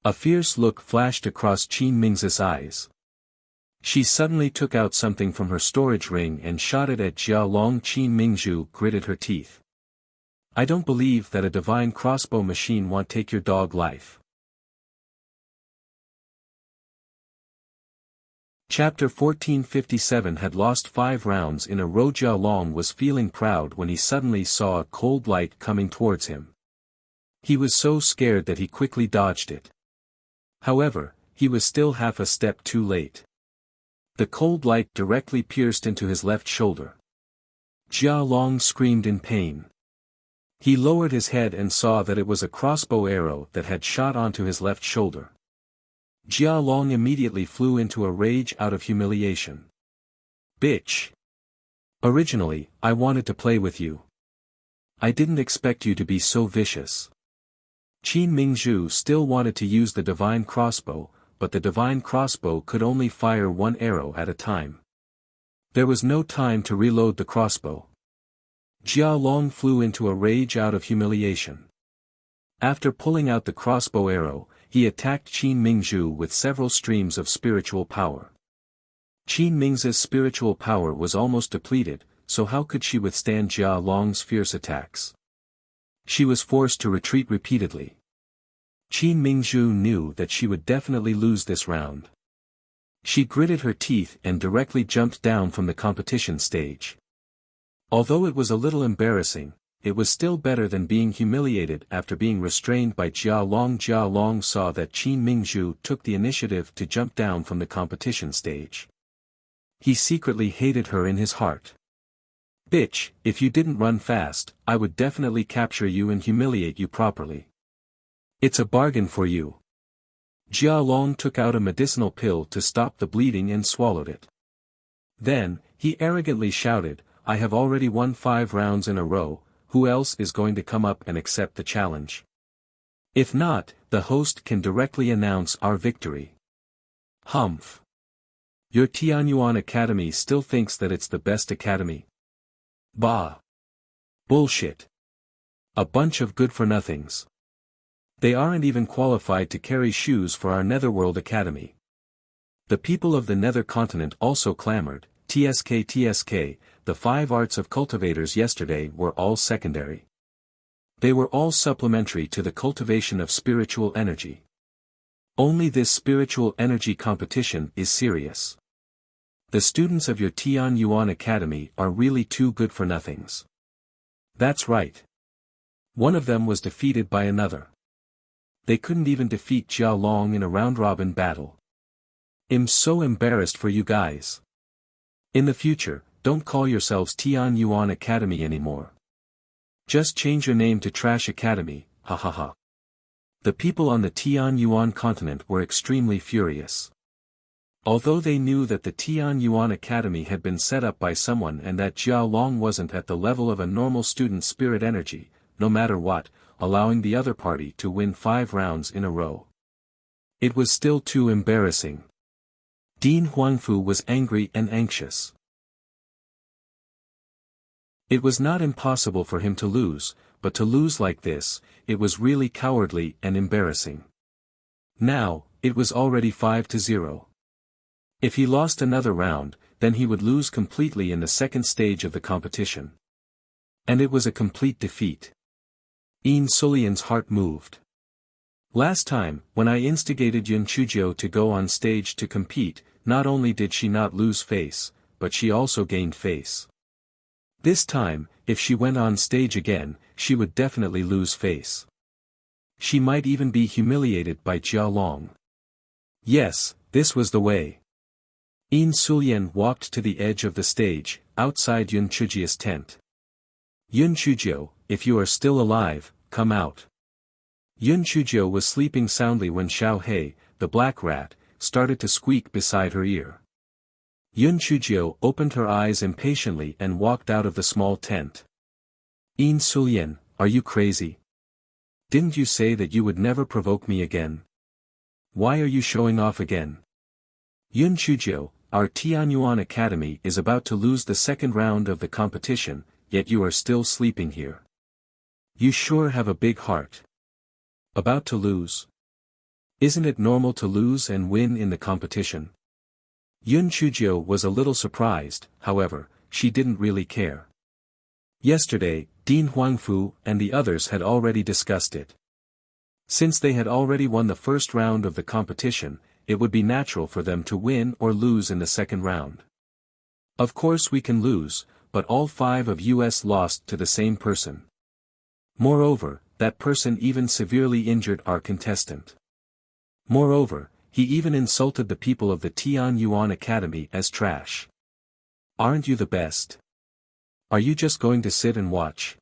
A fierce look flashed across Qin Mingzhu's eyes. She suddenly took out something from her storage ring and shot it at Jia Long. Qin Mingzhu gritted her teeth. "I don't believe that a divine crossbow machine won't take your dog life." Chapter 1457 had lost 5 rounds in a row. Jia Long was feeling proud when he suddenly saw a cold light coming towards him. He was so scared that he quickly dodged it. However, he was still half a step too late. The cold light directly pierced into his left shoulder. Jia Long screamed in pain. He lowered his head and saw that it was a crossbow arrow that had shot onto his left shoulder. Jia Long immediately flew into a rage out of humiliation. "Bitch! Originally, I wanted to play with you. I didn't expect you to be so vicious." Qin Mingzhu still wanted to use the divine crossbow, but the divine crossbow could only fire 1 arrow at a time. There was no time to reload the crossbow. Jia Long flew into a rage out of humiliation. After pulling out the crossbow arrow, he attacked Qin Mingzhu with several streams of spiritual power. Qin Mingzhu's spiritual power was almost depleted, so how could she withstand Jia Long's fierce attacks? She was forced to retreat repeatedly. Qin Mingzhu knew that she would definitely lose this round. She gritted her teeth and directly jumped down from the competition stage. Although it was a little embarrassing, it was still better than being humiliated after being restrained by Jia Long. Jia Long saw that Qin Mingzhu took the initiative to jump down from the competition stage. He secretly hated her in his heart. "Bitch, if you didn't run fast, I would definitely capture you and humiliate you properly. It's a bargain for you." Jia Long took out a medicinal pill to stop the bleeding and swallowed it. Then, he arrogantly shouted, "I have already won 5 rounds in a row. Who else is going to come up and accept the challenge? If not, the host can directly announce our victory." "Humph. Your Tianyuan Academy still thinks that it's the best academy? Bah. Bullshit. A bunch of good-for-nothings. They aren't even qualified to carry shoes for our Netherworld Academy." The people of the Nether Continent also clamored, "TSK TSK, the 5 arts of cultivators yesterday were all secondary. They were all supplementary to the cultivation of spiritual energy. Only this spiritual energy competition is serious. The students of your Tianyuan Academy are really too good for nothings." That's right. One of them was defeated by another. They couldn't even defeat Jia Long in a round-robin battle. "I'm so embarrassed for you guys. In the future, don't call yourselves Tianyuan Academy anymore. Just change your name to Trash Academy, ha ha ha." The people on the Tianyuan continent were extremely furious. Although they knew that the Tianyuan Academy had been set up by someone and that Jia Long wasn't at the level of a normal student's spirit energy, no matter what, allowing the other party to win 5 rounds in a row. It was still too embarrassing. Dean Huangfu was angry and anxious. It was not impossible for him to lose, but to lose like this, it was really cowardly and embarrassing. Now, it was already 5-0. If he lost another round, then he would lose completely in the second stage of the competition. And it was a complete defeat. Yin Sulian's heart moved. Last time, when I instigated Yun Chujio to go on stage to compete, not only did she not lose face, but she also gained face. This time, if she went on stage again, she would definitely lose face. She might even be humiliated by Jia Long. Yes, this was the way. Yin Sulian walked to the edge of the stage, outside Yun Chujio's tent. Yun Chujio, if you are still alive, come out. Yun Chujio was sleeping soundly when Xiao He, the black rat, started to squeak beside her ear. Yun Chujio opened her eyes impatiently and walked out of the small tent. Yin Sulian, are you crazy? Didn't you say that you would never provoke me again? Why are you showing off again? Yun Chujio, our Tianyuan Academy is about to lose the second round of the competition, yet you are still sleeping here. You sure have a big heart. About to lose? Isn't it normal to lose and win in the competition? Yun Chujio was a little surprised, however, she didn't really care. Yesterday, Dean Huangfu and the others had already discussed it. Since they had already won the first round of the competition, it would be natural for them to win or lose in the second round. Of course we can lose, but all 5 of us lost to the same person. Moreover, that person even severely injured our contestant. Moreover, he even insulted the people of the Tianyuan Academy as trash. Aren't you the best? Are you just going to sit and watch?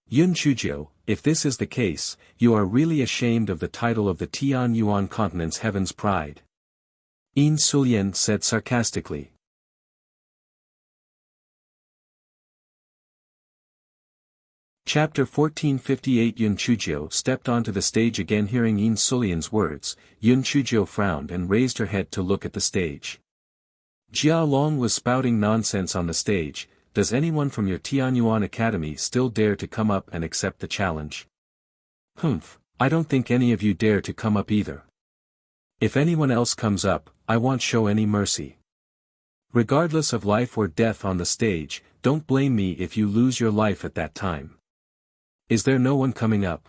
Yun Chujio, if this is the case, you are really ashamed of the title of the Tianyuan continent's heaven's pride. Yin Sulian said sarcastically. Chapter 1458 Yun Chujio stepped onto the stage again. Hearing Yin Sulian's words, Yun Chujio frowned and raised her head to look at the stage. Jia Long was spouting nonsense on the stage. Does anyone from your Tianyuan Academy still dare to come up and accept the challenge? Humph, I don't think any of you dare to come up either. If anyone else comes up, I won't show any mercy. Regardless of life or death on the stage, don't blame me if you lose your life at that time. Is there no one coming up?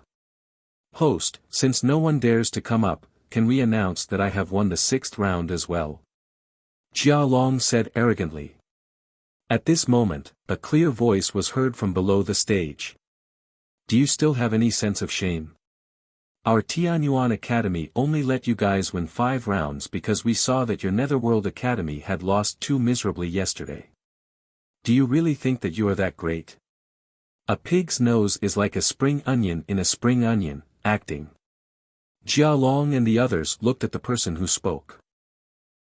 Host, since no one dares to come up, can we announce that I have won the 6th round as well? Jia Long said arrogantly. At this moment, a clear voice was heard from below the stage. Do you still have any sense of shame? Our Tianyuan Academy only let you guys win 5 rounds because we saw that your Netherworld Academy had lost 2 miserably yesterday. Do you really think that you are that great? A pig's nose is like a spring onion in a spring onion, acting. Jia Long and the others looked at the person who spoke.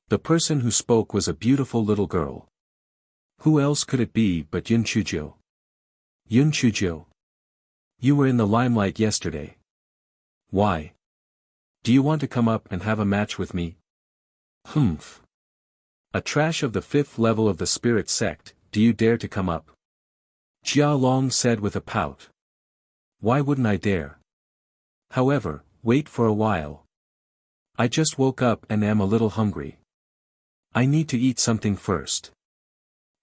The person who spoke was a beautiful little girl. Who else could it be but Yun Chujio? Yun Chujio. You were in the limelight yesterday. Why? Do you want to come up and have a match with me? Humph. A trash of the 5th level of the spirit sect, do you dare to come up? Jia Long said with a pout. Why wouldn't I dare? However, wait for a while. I just woke up and am a little hungry. I need to eat something first.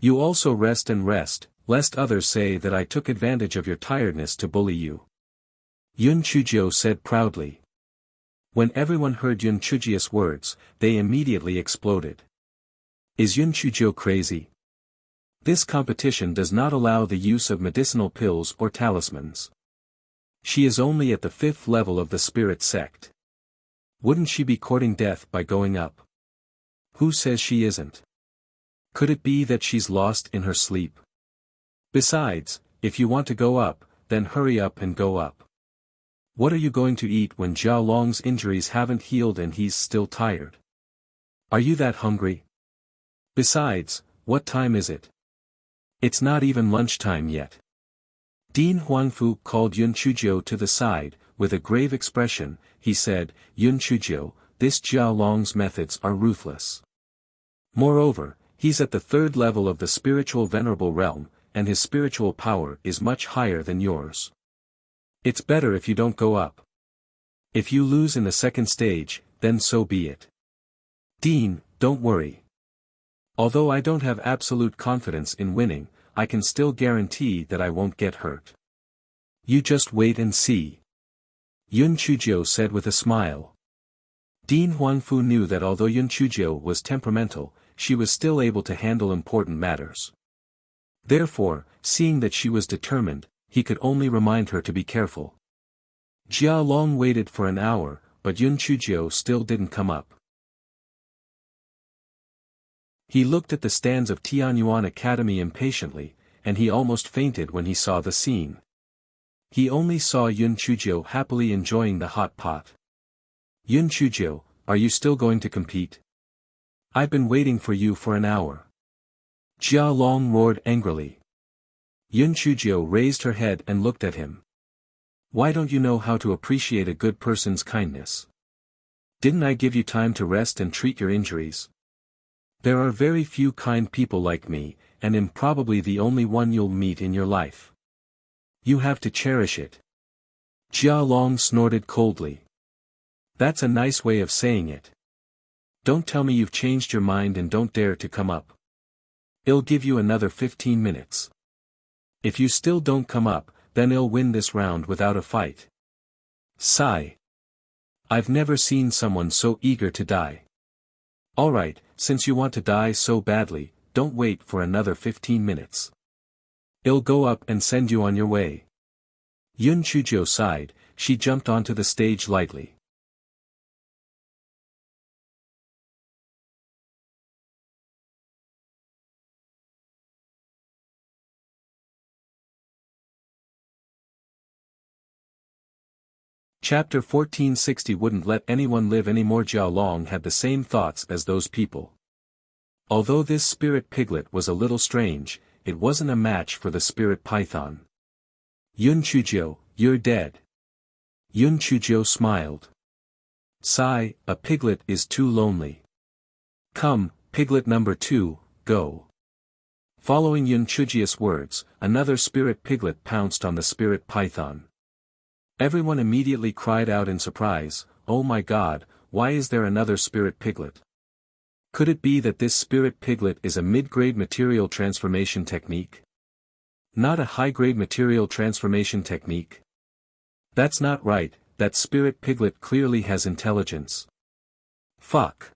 You also rest and rest, lest others say that I took advantage of your tiredness to bully you. Yun Chujio said proudly. When everyone heard Yun Chujio's words, they immediately exploded. Is Yun Chujio crazy? This competition does not allow the use of medicinal pills or talismans. She is only at the 5th level of the spirit sect. Wouldn't she be courting death by going up? Who says she isn't? Could it be that she's lost in her sleep? Besides, if you want to go up, then hurry up and go up. What are you going to eat when Jia Long's injuries haven't healed and he's still tired? Are you that hungry? Besides, what time is it? It's not even lunchtime yet. Dean Huangfu called Yun Chujio to the side. With a grave expression, he said, Yun Chujio, this Jia Long's methods are ruthless. Moreover, he's at the 3rd level of the spiritual venerable realm, and his spiritual power is much higher than yours. It's better if you don't go up. If you lose in the second stage, then so be it. Dean, don't worry. Although I don't have absolute confidence in winning, I can still guarantee that I won't get hurt. You just wait and see. Yun Chujio said with a smile. Dean Huanfu knew that although Yun Chujio was temperamental, she was still able to handle important matters. Therefore, seeing that she was determined, he could only remind her to be careful. Jia Long waited for an hour, but Yun Chujio still didn't come up. He looked at the stands of Tianyuan Academy impatiently, and he almost fainted when he saw the scene. He only saw Yun Chujio happily enjoying the hot pot. Yun Chujio, are you still going to compete? I've been waiting for you for an hour. Jia Long roared angrily. Yun Chujio raised her head and looked at him. Why don't you know how to appreciate a good person's kindness? Didn't I give you time to rest and treat your injuries? There are very few kind people like me, and I'm probably the only one you'll meet in your life. You have to cherish it. Jia Long snorted coldly. That's a nice way of saying it. Don't tell me you've changed your mind and don't dare to come up. I'll give you another 15 minutes. If you still don't come up, then I'll win this round without a fight. Sigh. I've never seen someone so eager to die. Alright, since you want to die so badly, don't wait for another 15 minutes. I'll go up and send you on your way. Yun Chujio sighed. She jumped onto the stage lightly. Chapter 1460 wouldn't let anyone live anymore. Jiao Long had the same thoughts as those people. Although this spirit piglet was a little strange, it wasn't a match for the spirit python. Yun Chujio, you're dead. Yun Chujio smiled. Sigh, a piglet is too lonely. Come, piglet number 2, go. Following Yun Chujio's words, another spirit piglet pounced on the spirit python. Everyone immediately cried out in surprise, oh my god, why is there another spirit piglet? Could it be that this spirit piglet is a mid-grade material transformation technique? Not a high-grade material transformation technique? That's not right, that spirit piglet clearly has intelligence. Fuck.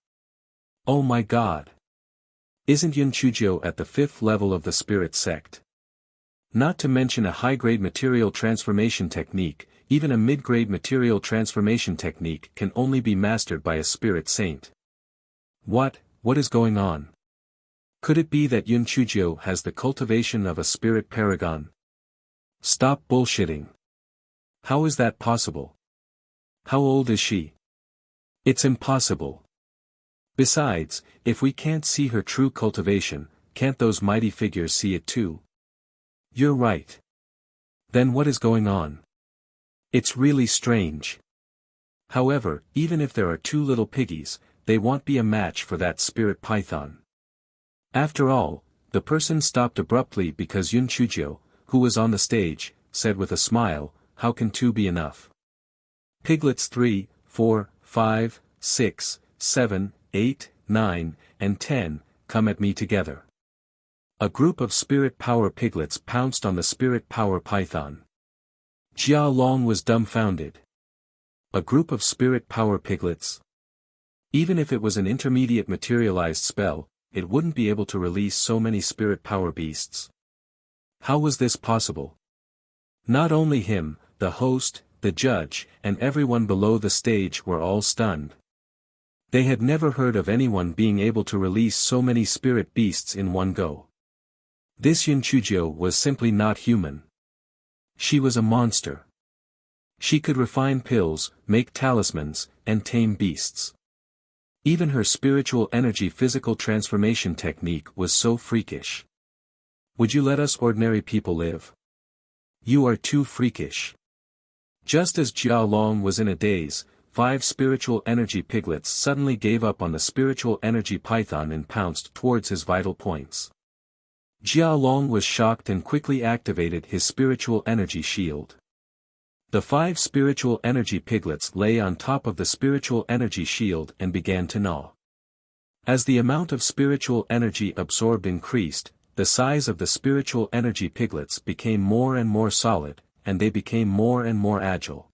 Oh my god. Isn't Yun Chujio at the 5th level of the spirit sect? Not to mention a high-grade material transformation technique, even a mid-grade material transformation technique can only be mastered by a spirit saint. What is going on? Could it be that Yun Chujio has the cultivation of a spirit paragon? Stop bullshitting. How is that possible? How old is she? It's impossible. Besides, if we can't see her true cultivation, can't those mighty figures see it too? You're right. Then what is going on? It's really strange. However, even if there are 2 little piggies, they won't be a match for that spirit python. After all, the person stopped abruptly because Yun Chujio, who was on the stage, said with a smile, how can 2 be enough? Piglets 3, 4, 5, 6, 7, 8, 9, and 10, come at me together. A group of spirit power piglets pounced on the spirit power python. Jia Long was dumbfounded. A group of spirit power piglets? Even if it was an intermediate materialized spell, it wouldn't be able to release so many spirit power beasts. How was this possible? Not only him, the host, the judge, and everyone below the stage were all stunned. They had never heard of anyone being able to release so many spirit beasts in one go. This Yun Chujio was simply not human. She was a monster. She could refine pills, make talismans, and tame beasts. Even her spiritual energy physical transformation technique was so freakish. Would you let us ordinary people live? You are too freakish. Just as Jiao Long was in a daze, 5 spiritual energy piglets suddenly gave up on the spiritual energy python and pounced towards his vital points. Jiao Long was shocked and quickly activated his spiritual energy shield. The 5 spiritual energy piglets lay on top of the spiritual energy shield and began to gnaw. As the amount of spiritual energy absorbed increased, the size of the spiritual energy piglets became more and more solid, and they became more and more agile.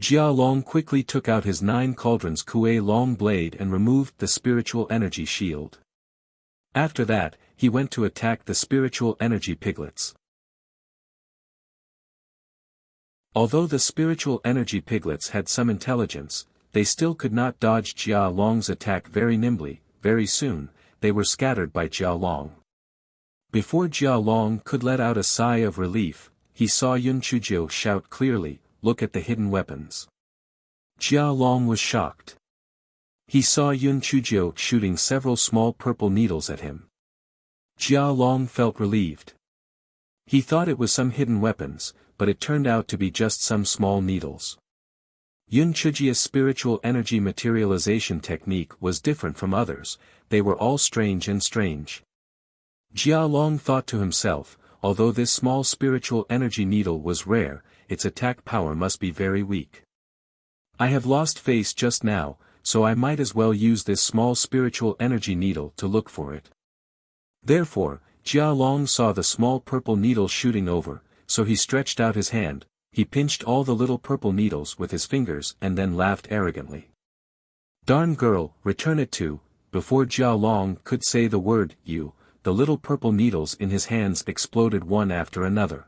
Jia Long quickly took out his 9 cauldrons Kuei long blade and removed the spiritual energy shield. After that, he went to attack the spiritual energy piglets. Although the spiritual energy piglets had some intelligence, they still could not dodge Jia Long's attack very nimbly. Very soon, they were scattered by Jia Long. Before Jia Long could let out a sigh of relief, he saw Yun Chujio shout clearly, "Look at the hidden weapons." Jia Long was shocked. He saw Yun Chujio shooting several small purple needles at him. Jia Long felt relieved. He thought it was some hidden weapons, but it turned out to be just some small needles. Yun Chujio's spiritual energy materialization technique was different from others, they were all strange. Jia Long thought to himself, although this small spiritual energy needle was rare, its attack power must be very weak. I have lost face just now, so I might as well use this small spiritual energy needle to look for it. Therefore, Jia Long saw the small purple needle shooting over, so he stretched out his hand, he pinched all the little purple needles with his fingers and then laughed arrogantly. "Darn girl, return it to," before Jia Long could say the word, "you," the little purple needles in his hands exploded one after another.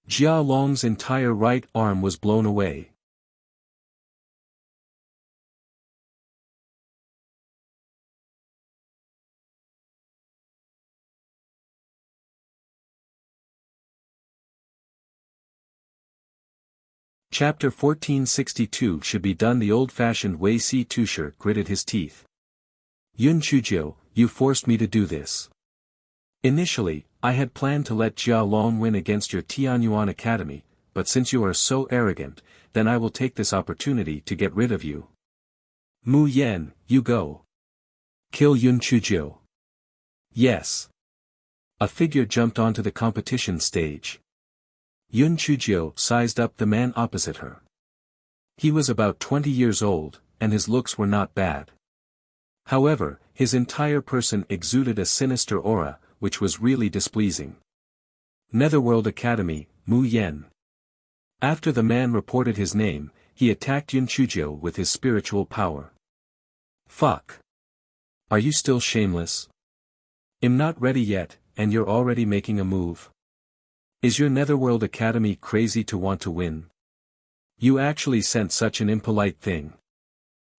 Jia Long's entire right arm was blown away. Chapter 1462 should be done the old-fashioned way. Si Tushar gritted his teeth. "Yun Chujio, you forced me to do this. Initially, I had planned to let Jia Long win against your Tianyuan Academy, but since you are so arrogant, then I will take this opportunity to get rid of you. Mu Yan, you go. Kill Yun Chujio." "Yes." A figure jumped onto the competition stage. Yun Chujio sized up the man opposite her. He was about 20 years old, and his looks were not bad. However, his entire person exuded a sinister aura, which was really displeasing. "Netherworld Academy, Mu Yan." After the man reported his name, he attacked Yun Chujio with his spiritual power. "Fuck. Are you still shameless? I'm not ready yet, and you're already making a move. Is your Netherworld Academy crazy to want to win? You actually sent such an impolite thing.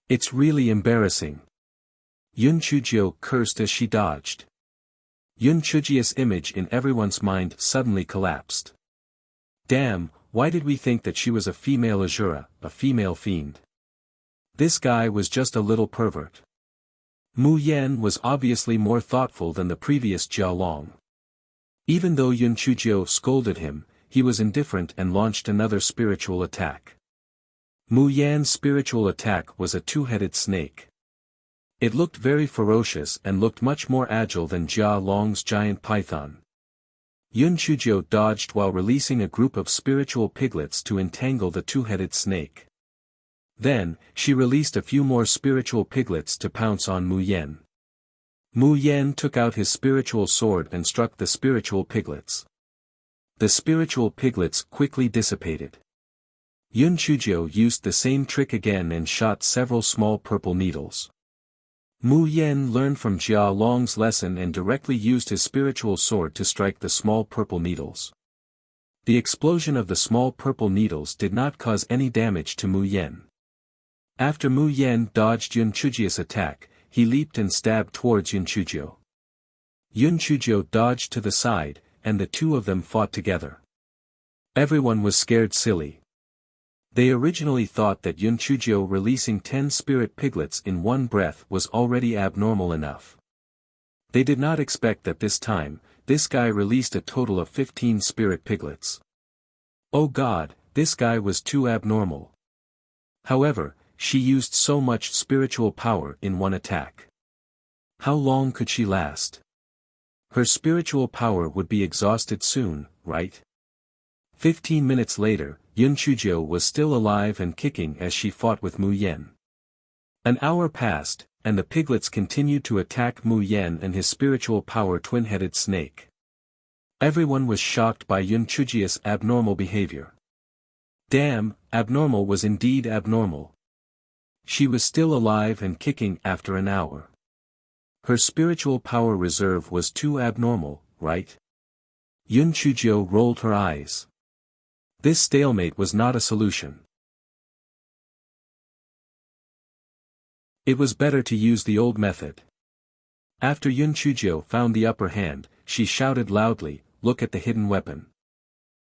It's really embarrassing." Yun Chujio cursed as she dodged. Yun Chujio's image in everyone's mind suddenly collapsed. Damn, why did we think that she was a female Azura, a female fiend? This guy was just a little pervert. Mu Yan was obviously more thoughtful than the previous Jia Long. Even though Yun Chujio scolded him, he was indifferent and launched another spiritual attack. Mu Yan's spiritual attack was a 2-headed snake. It looked very ferocious and looked much more agile than Jia Long's giant python. Yun Chujio dodged while releasing a group of spiritual piglets to entangle the 2-headed snake. Then, she released a few more spiritual piglets to pounce on Mu Yan. Mu Yan took out his spiritual sword and struck the spiritual piglets. The spiritual piglets quickly dissipated. Yun Chujio used the same trick again and shot several small purple needles. Mu Yan learned from Jia Long's lesson and directly used his spiritual sword to strike the small purple needles. The explosion of the small purple needles did not cause any damage to Mu Yan. After Mu Yan dodged Yun Chujio's attack, he leaped and stabbed towards Yun Chujio. Yun Chujio dodged to the side, and the two of them fought together. Everyone was scared silly. They originally thought that Yun Chujio releasing 10 spirit piglets in one breath was already abnormal enough. They did not expect that this time, this guy released a total of 15 spirit piglets. Oh god, this guy was too abnormal. However, she used so much spiritual power in one attack. How long could she last? Her spiritual power would be exhausted soon, right? 15 minutes later, Yun Chuzhou was still alive and kicking as she fought with Mu Yen. An hour passed, and the piglets continued to attack Mu Yen and his spiritual power twin-headed snake. Everyone was shocked by Yun Chuzhou's abnormal behavior. Damn, abnormal was indeed abnormal. She was still alive and kicking after an hour. Her spiritual power reserve was too abnormal, right? Yun Chuzhou rolled her eyes. This stalemate was not a solution. It was better to use the old method. After Yun Chuzhou found the upper hand, she shouted loudly, "Look at the hidden weapon."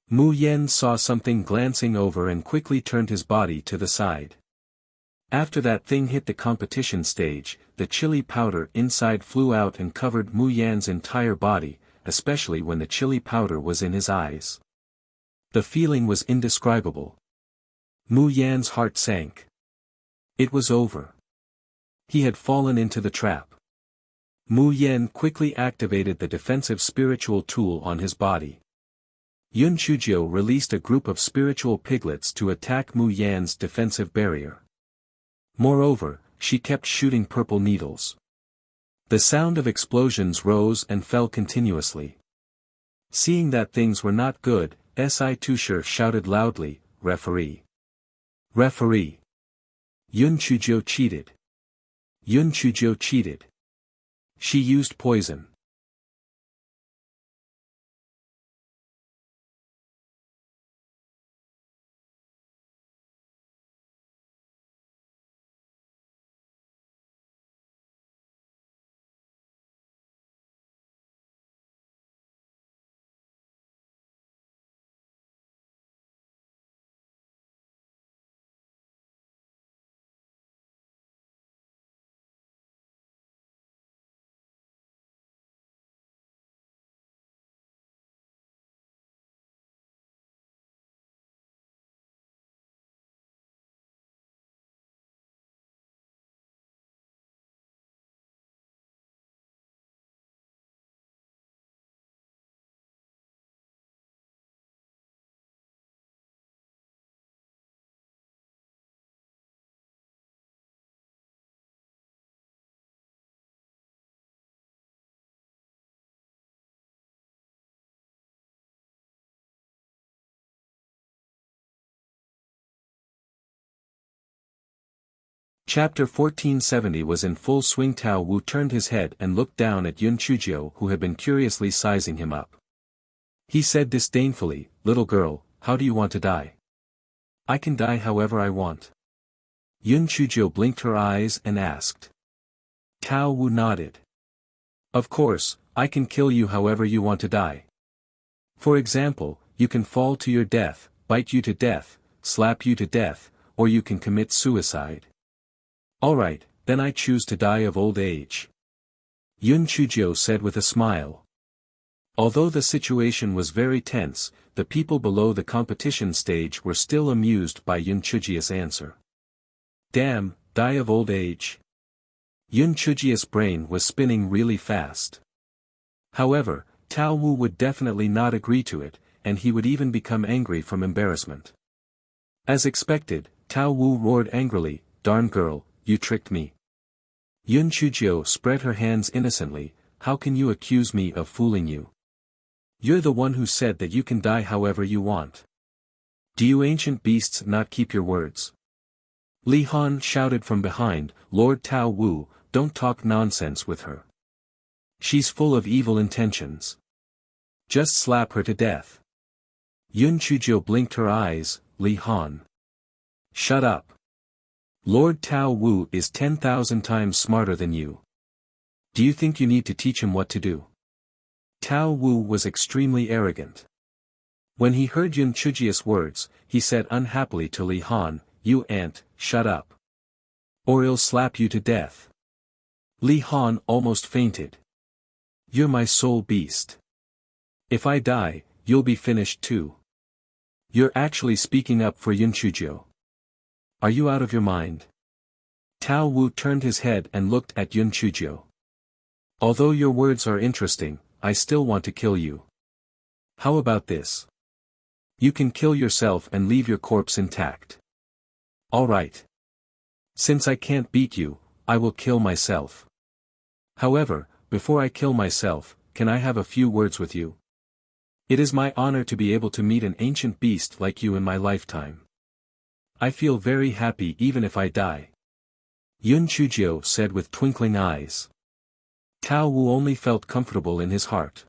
Mu Yen saw something glancing over and quickly turned his body to the side. After that thing hit the competition stage, the chili powder inside flew out and covered Mu Yan's entire body, especially when the chili powder was in his eyes. The feeling was indescribable. Mu Yan's heart sank. It was over. He had fallen into the trap. Mu Yen quickly activated the defensive spiritual tool on his body. Yun Chuzhou released a group of spiritual piglets to attack Mu Yan's defensive barrier. Moreover, she kept shooting purple needles. The sound of explosions rose and fell continuously. Seeing that things were not good, Si Tusher shouted loudly, "Referee! Referee! Yun Chuzhou cheated! Yun Chuzhou cheated! She used poison!" Chapter 1470 was in full swing. Tao Wu turned his head and looked down at Yun Chuzhou, who had been curiously sizing him up. He said disdainfully, "Little girl, how do you want to die?" "I can die however I want." Yun Chuzhou blinked her eyes and asked. Tao Wu nodded. "Of course, I can kill you however you want to die. For example, you can fall to your death, bite you to death, slap you to death, or you can commit suicide." "Alright, then I choose to die of old age," Yun Chuzhou said with a smile. Although the situation was very tense, the people below the competition stage were still amused by Yun Chuzhou's answer. Damn, die of old age. Yun Chuzhou's brain was spinning really fast. However, Tao Wu would definitely not agree to it, and he would even become angry from embarrassment. As expected, Tao Wu roared angrily, "Darn girl, you tricked me." Yun Chuzhou spread her hands innocently, "How can you accuse me of fooling you? You're the one who said that you can die however you want. Do you ancient beasts not keep your words?" Li Han shouted from behind, "Lord Tao Wu, don't talk nonsense with her. She's full of evil intentions. Just slap her to death." Yun Chuzhou blinked her eyes, "Li Han. Shut up. Lord Tao Wu is 10,000 times smarter than you. Do you think you need to teach him what to do?" Tao Wu was extremely arrogant. When he heard Yun Chuzhou's words, he said unhappily to Li Han, "You ant, shut up. Or I'll slap you to death." Li Han almost fainted. "You're my soul beast. If I die, you'll be finished too." "You're actually speaking up for Yun Chuzhou. Are you out of your mind?" Tao Wu turned his head and looked at Yun Chuzhou. "Although your words are interesting, I still want to kill you. How about this?" You can kill yourself and leave your corpse intact. All right. Since I can't beat you, I will kill myself. However, before I kill myself, can I have a few words with you? It is my honor to be able to meet an ancient beast like you in my lifetime. I feel very happy even if I die. Yun Chujio said with twinkling eyes. Tao Wu only felt comfortable in his heart.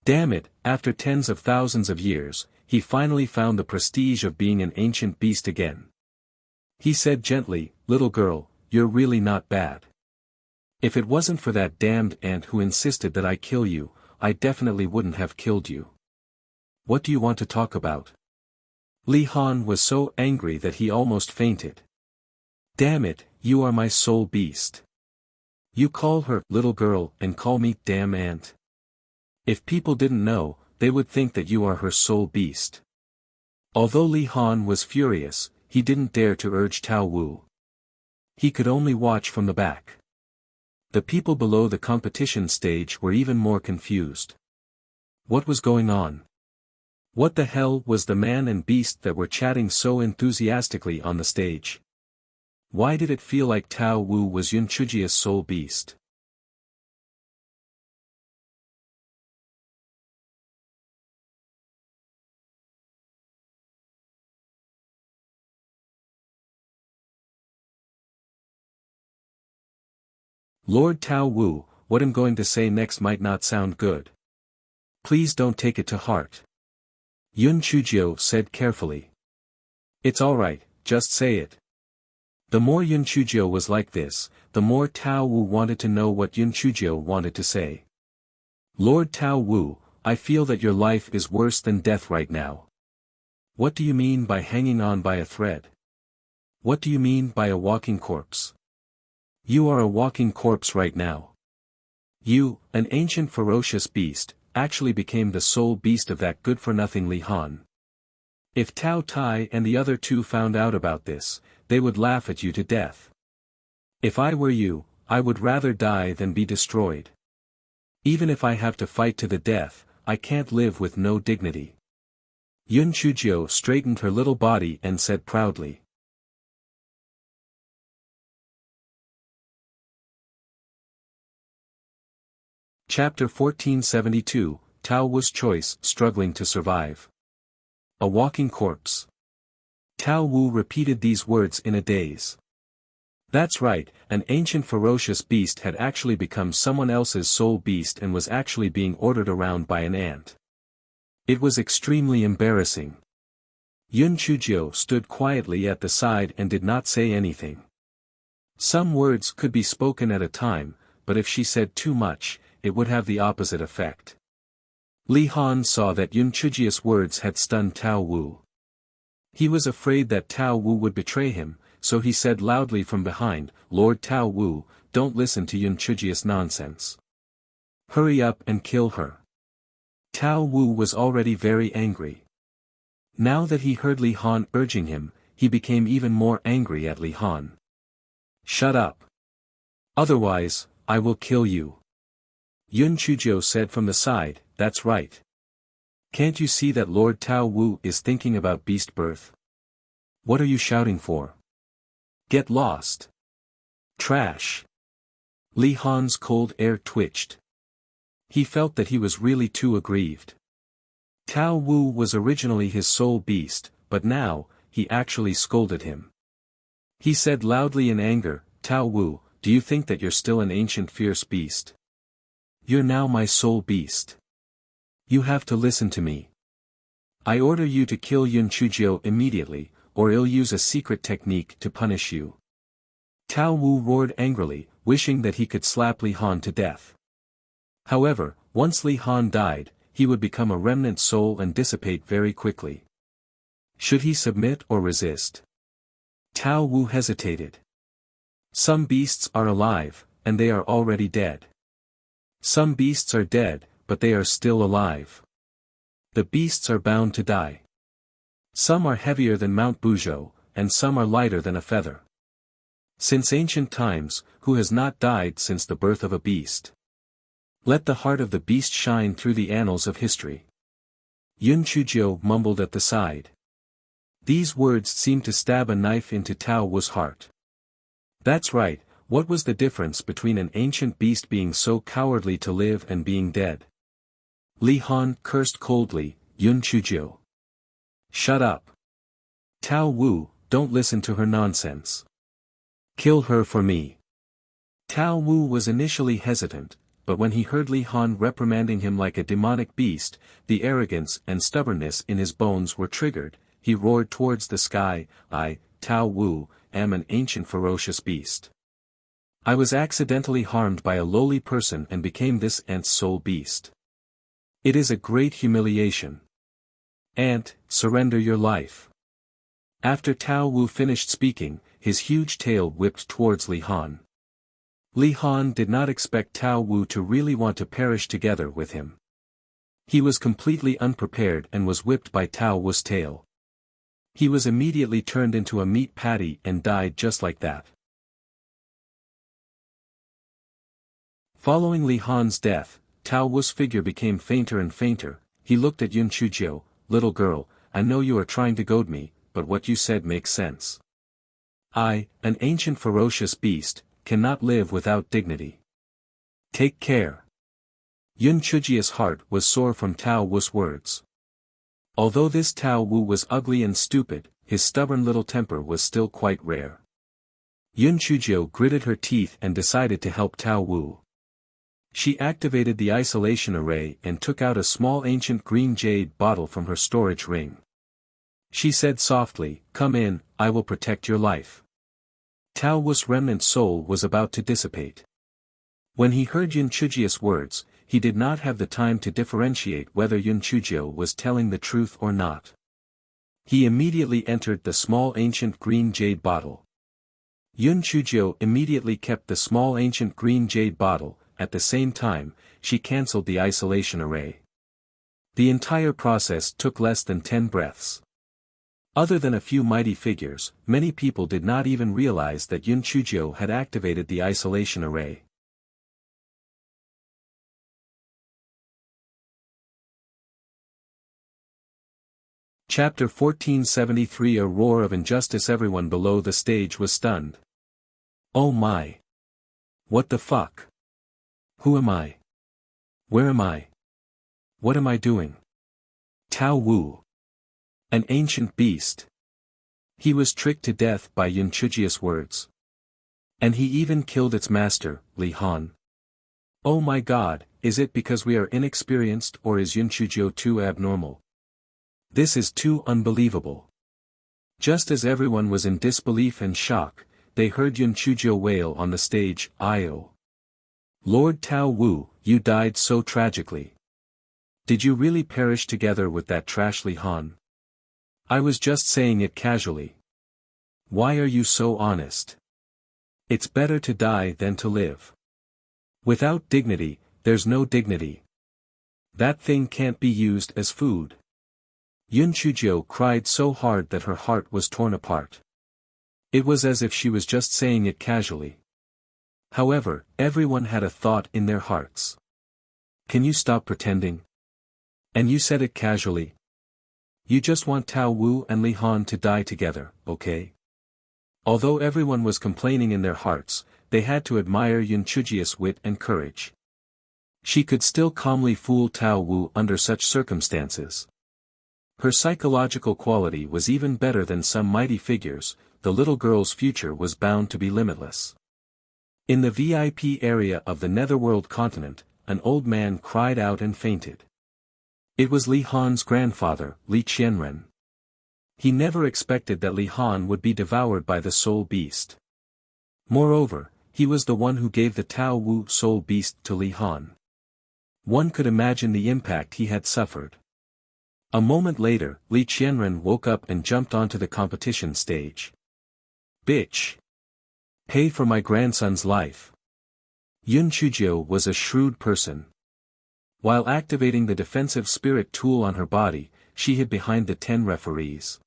Damn it, after tens of thousands of years, he finally found the prestige of being an ancient beast again. He said gently, "Little girl, you're really not bad. If it wasn't for that damned ant who insisted that I kill you, I definitely wouldn't have killed you. What do you want to talk about?" Li Han was so angry that he almost fainted. Damn it, you are my soul beast. You call her little girl and call me damn ant. If people didn't know, they would think that you are her soul beast. Although Li Han was furious, he didn't dare to urge Tao Wu. He could only watch from the back. The people below the competition stage were even more confused. What was going on? What the hell was the man and beast that were chatting so enthusiastically on the stage? Why did it feel like Tao Wu was Yun Chujia's soul beast? Lord Tao Wu, what I'm going to say next might not sound good. Please don't take it to heart. Yun Chujio said carefully. It's alright, just say it. The more Yun Chujio was like this, the more Tao Wu wanted to know what Yun Chujio wanted to say. Lord Tao Wu, I feel that your life is worse than death right now. What do you mean by hanging on by a thread? What do you mean by a walking corpse? You are a walking corpse right now. You, an ancient ferocious beast, actually became the soul beast of that good-for-nothing Li Han. If Tao Tai and the other two found out about this, they would laugh at you to death. If I were you, I would rather die than be destroyed. Even if I have to fight to the death, I can't live with no dignity. Yun Chujio straightened her little body and said proudly. Chapter 1472, Tao Wu's Choice, Struggling to Survive. A walking corpse. Tao Wu repeated these words in a daze. That's right, an ancient ferocious beast had actually become someone else's soul beast and was actually being ordered around by an ant. It was extremely embarrassing. Yun Chujio stood quietly at the side and did not say anything. Some words could be spoken at a time, but if she said too much, it would have the opposite effect. Li Han saw that Yun Chujio's words had stunned Tao Wu. He was afraid that Tao Wu would betray him, so he said loudly from behind, "Lord Tao Wu, don't listen to Yun Chujio's nonsense. Hurry up and kill her." Tao Wu was already very angry. Now that he heard Li Han urging him, he became even more angry at Li Han. "Shut up. Otherwise, I will kill you." Yun Chujio said from the side, "That's right. Can't you see that Lord Tao Wu is thinking about beast birth? What are you shouting for? Get lost. Trash." Li Han's cold air twitched. He felt that he was really too aggrieved. Tao Wu was originally his soul beast, but now, he actually scolded him. He said loudly in anger, "Tao Wu, do you think that you're still an ancient fierce beast? You're now my soul beast. You have to listen to me. I order you to kill Yun Chujio immediately, or I'll use a secret technique to punish you." Tao Wu roared angrily, wishing that he could slap Li Han to death. However, once Li Han died, he would become a remnant soul and dissipate very quickly. Should he submit or resist? Tao Wu hesitated. Some beasts are alive, and they are already dead. Some beasts are dead, but they are still alive. The beasts are bound to die. Some are heavier than Mount Buzhou, and some are lighter than a feather. Since ancient times, who has not died since the birth of a beast? Let the heart of the beast shine through the annals of history. Yun Chujio mumbled at the side. These words seemed to stab a knife into Tao Wu's heart. That's right, what was the difference between an ancient beast being so cowardly to live and being dead? Li Han cursed coldly, Yun Chujio. Shut up. Tao Wu, don't listen to her nonsense. Kill her for me. Tao Wu was initially hesitant, but when he heard Li Han reprimanding him like a demonic beast, the arrogance and stubbornness in his bones were triggered. He roared towards the sky, I, Tao Wu, am an ancient ferocious beast. I was accidentally harmed by a lowly person and became this ant's soul beast. It is a great humiliation. Ant, surrender your life. After Tao Wu finished speaking, his huge tail whipped towards Li Han. Li Han did not expect Tao Wu to really want to perish together with him. He was completely unprepared and was whipped by Tao Wu's tail. He was immediately turned into a meat patty and died just like that. Following Li Han's death, Tao Wu's figure became fainter and fainter. He looked at Yun Chujio, little girl, I know you are trying to goad me, but what you said makes sense. I, an ancient ferocious beast, cannot live without dignity. Take care. Yun Chujio's heart was sore from Tao Wu's words. Although this Tao Wu was ugly and stupid, his stubborn little temper was still quite rare. Yun Chujio gritted her teeth and decided to help Tao Wu. She activated the isolation array and took out a small ancient green jade bottle from her storage ring. She said softly, come in, I will protect your life. Tao Wu's remnant soul was about to dissipate. When he heard Yun Chujio's words, he did not have the time to differentiate whether Yun Chujio was telling the truth or not. He immediately entered the small ancient green jade bottle. Yun Chujio immediately kept the small ancient green jade bottle, at the same time, she cancelled the isolation array. The entire process took less than 10 breaths. Other than a few mighty figures, many people did not even realize that Yun Chujio had activated the isolation array. Chapter 1473 A roar of injustice. Everyone below the stage was stunned. Oh my! What the fuck? Who am I? Where am I? What am I doing? Tao Wu. An ancient beast. He was tricked to death by Yun Chujio's words. And he even killed its master, Li Han. Oh my god, is it because we are inexperienced or is Yun Chujio too abnormal? This is too unbelievable. Just as everyone was in disbelief and shock, they heard Yun Chujio wail on the stage, Io. Lord Tao Wu, you died so tragically. Did you really perish together with that trash Li Han? I was just saying it casually. Why are you so honest? It's better to die than to live. Without dignity, there's no dignity. That thing can't be used as food. Yun Chujio cried so hard that her heart was torn apart. It was as if she was just saying it casually. However, everyone had a thought in their hearts. Can you stop pretending? And you said it casually. You just want Tao Wu and Li Han to die together, okay? Although everyone was complaining in their hearts, they had to admire Yun Chujio's wit and courage. She could still calmly fool Tao Wu under such circumstances. Her psychological quality was even better than some mighty figures. The little girl's future was bound to be limitless. In the VIP area of the Netherworld continent, an old man cried out and fainted. It was Li Han's grandfather, Li Qianren. He never expected that Li Han would be devoured by the soul beast. Moreover, he was the one who gave the Tao Wu soul beast to Li Han. One could imagine the impact he had suffered. A moment later, Li Qianren woke up and jumped onto the competition stage. Bitch! Pay for my grandson's life. Yun Chujio was a shrewd person. While activating the defensive spirit tool on her body, she hid behind the 10 referees.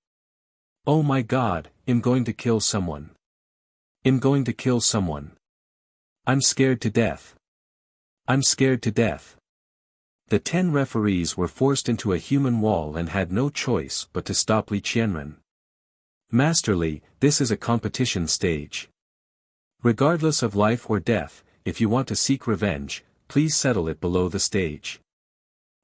Oh my god, I'm going to kill someone. I'm going to kill someone. I'm scared to death. I'm scared to death. The 10 referees were forced into a human wall and had no choice but to stop Li Qianren. Master Li, this is a competition stage. Regardless of life or death, if you want to seek revenge, please settle it below the stage.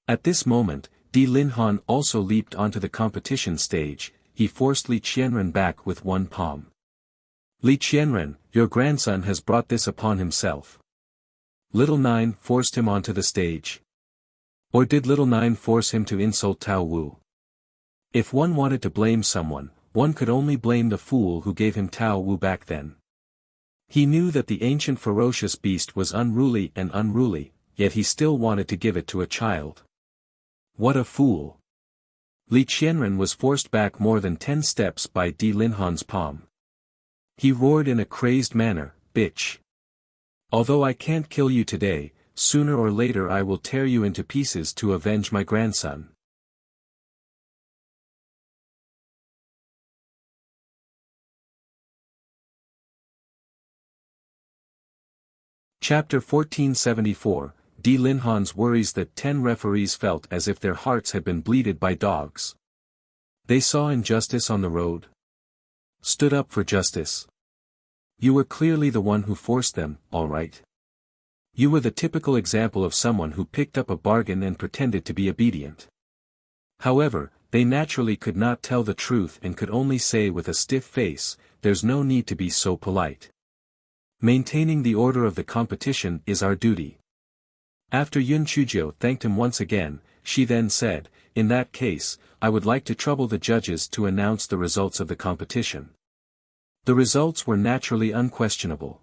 At this moment, Di Linhan also leaped onto the competition stage. He forced Li Qianren back with one palm. Li Qianren, your grandson has brought this upon himself. Little Nine forced him onto the stage. Or did Little Nine force him to insult Tao Wu? If one wanted to blame someone, one could only blame the fool who gave him Tao Wu back then. He knew that the ancient ferocious beast was unruly, yet he still wanted to give it to a child. What a fool! Li Qianren was forced back more than 10 steps by Di Linhan's palm. He roared in a crazed manner, bitch! Although I can't kill you today, sooner or later I will tear you into pieces to avenge my grandson. Chapter 1474, Di Linhan's worries. That 10 referees felt as if their hearts had been bleeded by dogs. They saw injustice on the road. Stood up for justice. You were clearly the one who forced them, all right. You were the typical example of someone who picked up a bargain and pretended to be obedient. However, they naturally could not tell the truth and could only say with a stiff face, there's no need to be so polite. Maintaining the order of the competition is our duty. After Yun Chuzhou thanked him once again, she then said, in that case, I would like to trouble the judges to announce the results of the competition. The results were naturally unquestionable.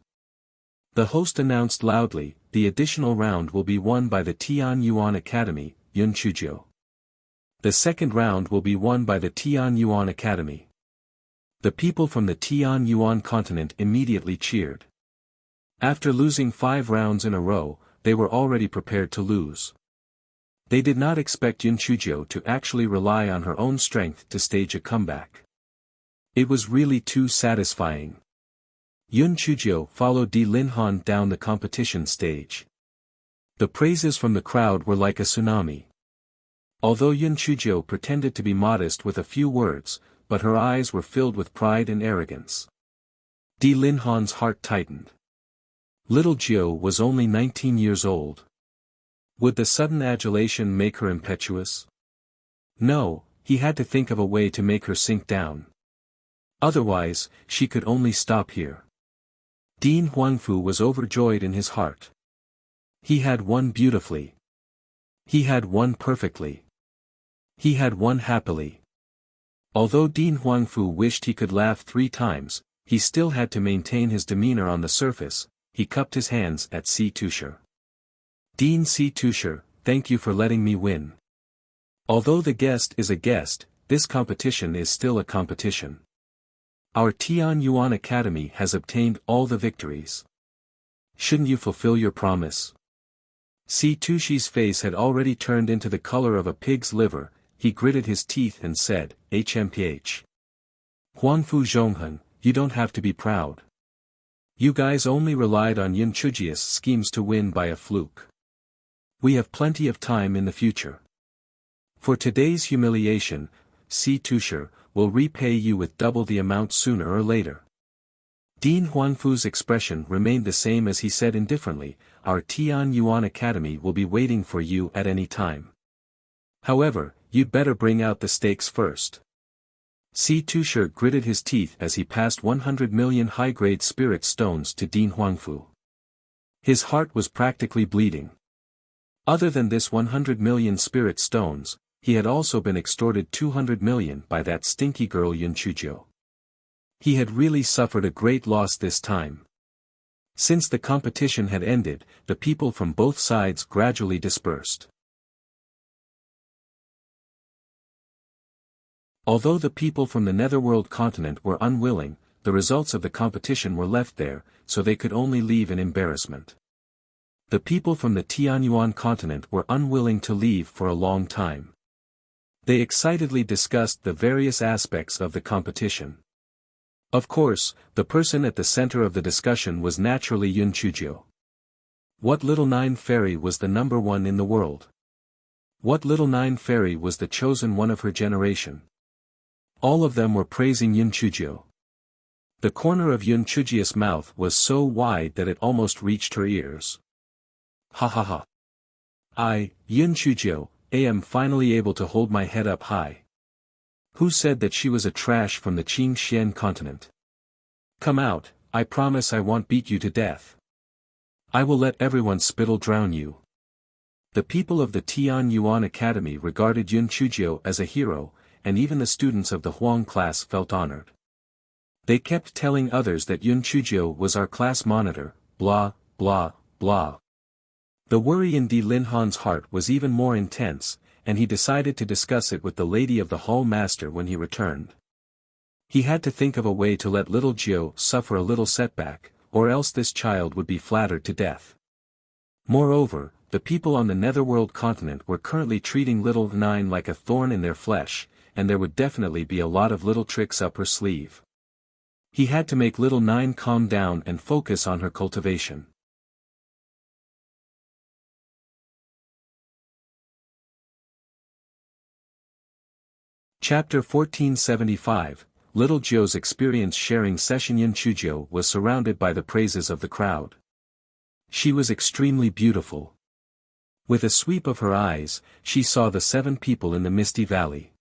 The host announced loudly, the additional round will be won by the Tian Yuan Academy, Yun Chuzhou. The second round will be won by the Tian Yuan Academy. The people from the Tian Yuan continent immediately cheered. After losing 5 rounds in a row, they were already prepared to lose. They did not expect Yun Chuzhou to actually rely on her own strength to stage a comeback. It was really too satisfying. Yun Chuzhou followed Di Linhan down the competition stage. The praises from the crowd were like a tsunami. Although Yun Chuzhou pretended to be modest with a few words, but her eyes were filled with pride and arrogance. Di Linhan's heart tightened. Little Jiu was only 19 years old. Would the sudden adulation make her impetuous? No, he had to think of a way to make her sink down. Otherwise, she could only stop here. Dean Huangfu was overjoyed in his heart. He had won beautifully. He had won perfectly. He had won happily. Although Dean Huangfu wished he could laugh 3 times, he still had to maintain his demeanor on the surface. He cupped his hands at Si Tusher. Dean Si Tusher, thank you for letting me win. Although the guest is a guest, this competition is still a competition. Our Tian Yuan Academy has obtained all the victories. Shouldn't you fulfill your promise? Si Tushi's face had already turned into the color of a pig's liver. He gritted his teeth and said, HMPH. Huangfu Zhonghen, you don't have to be proud. You guys only relied on Yun Chuzhou's schemes to win by a fluke. We have plenty of time in the future. For today's humiliation, Si Tusher will repay you with double the amount sooner or later. Dean Huangfu's expression remained the same as he said indifferently, our Tian Yuan Academy will be waiting for you at any time. However, you'd better bring out the stakes first. Si Tusher gritted his teeth as he passed 100 million high-grade spirit stones to Dean Huangfu. His heart was practically bleeding. Other than this 100 million spirit stones, he had also been extorted 200 million by that stinky girl Yun Chuzhou. He had really suffered a great loss this time. Since the competition had ended, the people from both sides gradually dispersed. Although the people from the Netherworld continent were unwilling, the results of the competition were left there, so they could only leave in embarrassment. The people from the Tianyuan continent were unwilling to leave for a long time. They excitedly discussed the various aspects of the competition. Of course, the person at the center of the discussion was naturally Yun Chuzhou. What little 9 fairy was the number 1 in the world? What little nine fairy was the chosen one of her generation? All of them were praising Yun Chujio. The corner of Yun Chujio's mouth was so wide that it almost reached her ears. Ha ha ha. Yun Chujio, am finally able to hold my head up high. Who said that she was a trash from the Qingxian continent? Come out, I promise I won't beat you to death. I will let everyone spittle drown you. The people of the Tianyuan Academy regarded Yun Chujio as a hero, and even the students of the Huang class felt honored. They kept telling others that Yun Chujio was our class monitor, blah, blah, blah. The worry in Di Linhan's heart was even more intense, and he decided to discuss it with the lady of the hall master when he returned. He had to think of a way to let little Jiu suffer a little setback, or else this child would be flattered to death. Moreover, the people on the Netherworld continent were currently treating little Nine like a thorn in their flesh, and there would definitely be a lot of little tricks up her sleeve. He had to make little Nine calm down and focus on her cultivation. Chapter 1475, Little Jiu's experience sharing session. Yun Chujio was surrounded by the praises of the crowd. She was extremely beautiful. With a sweep of her eyes, she saw the 7 people in the Misty Valley.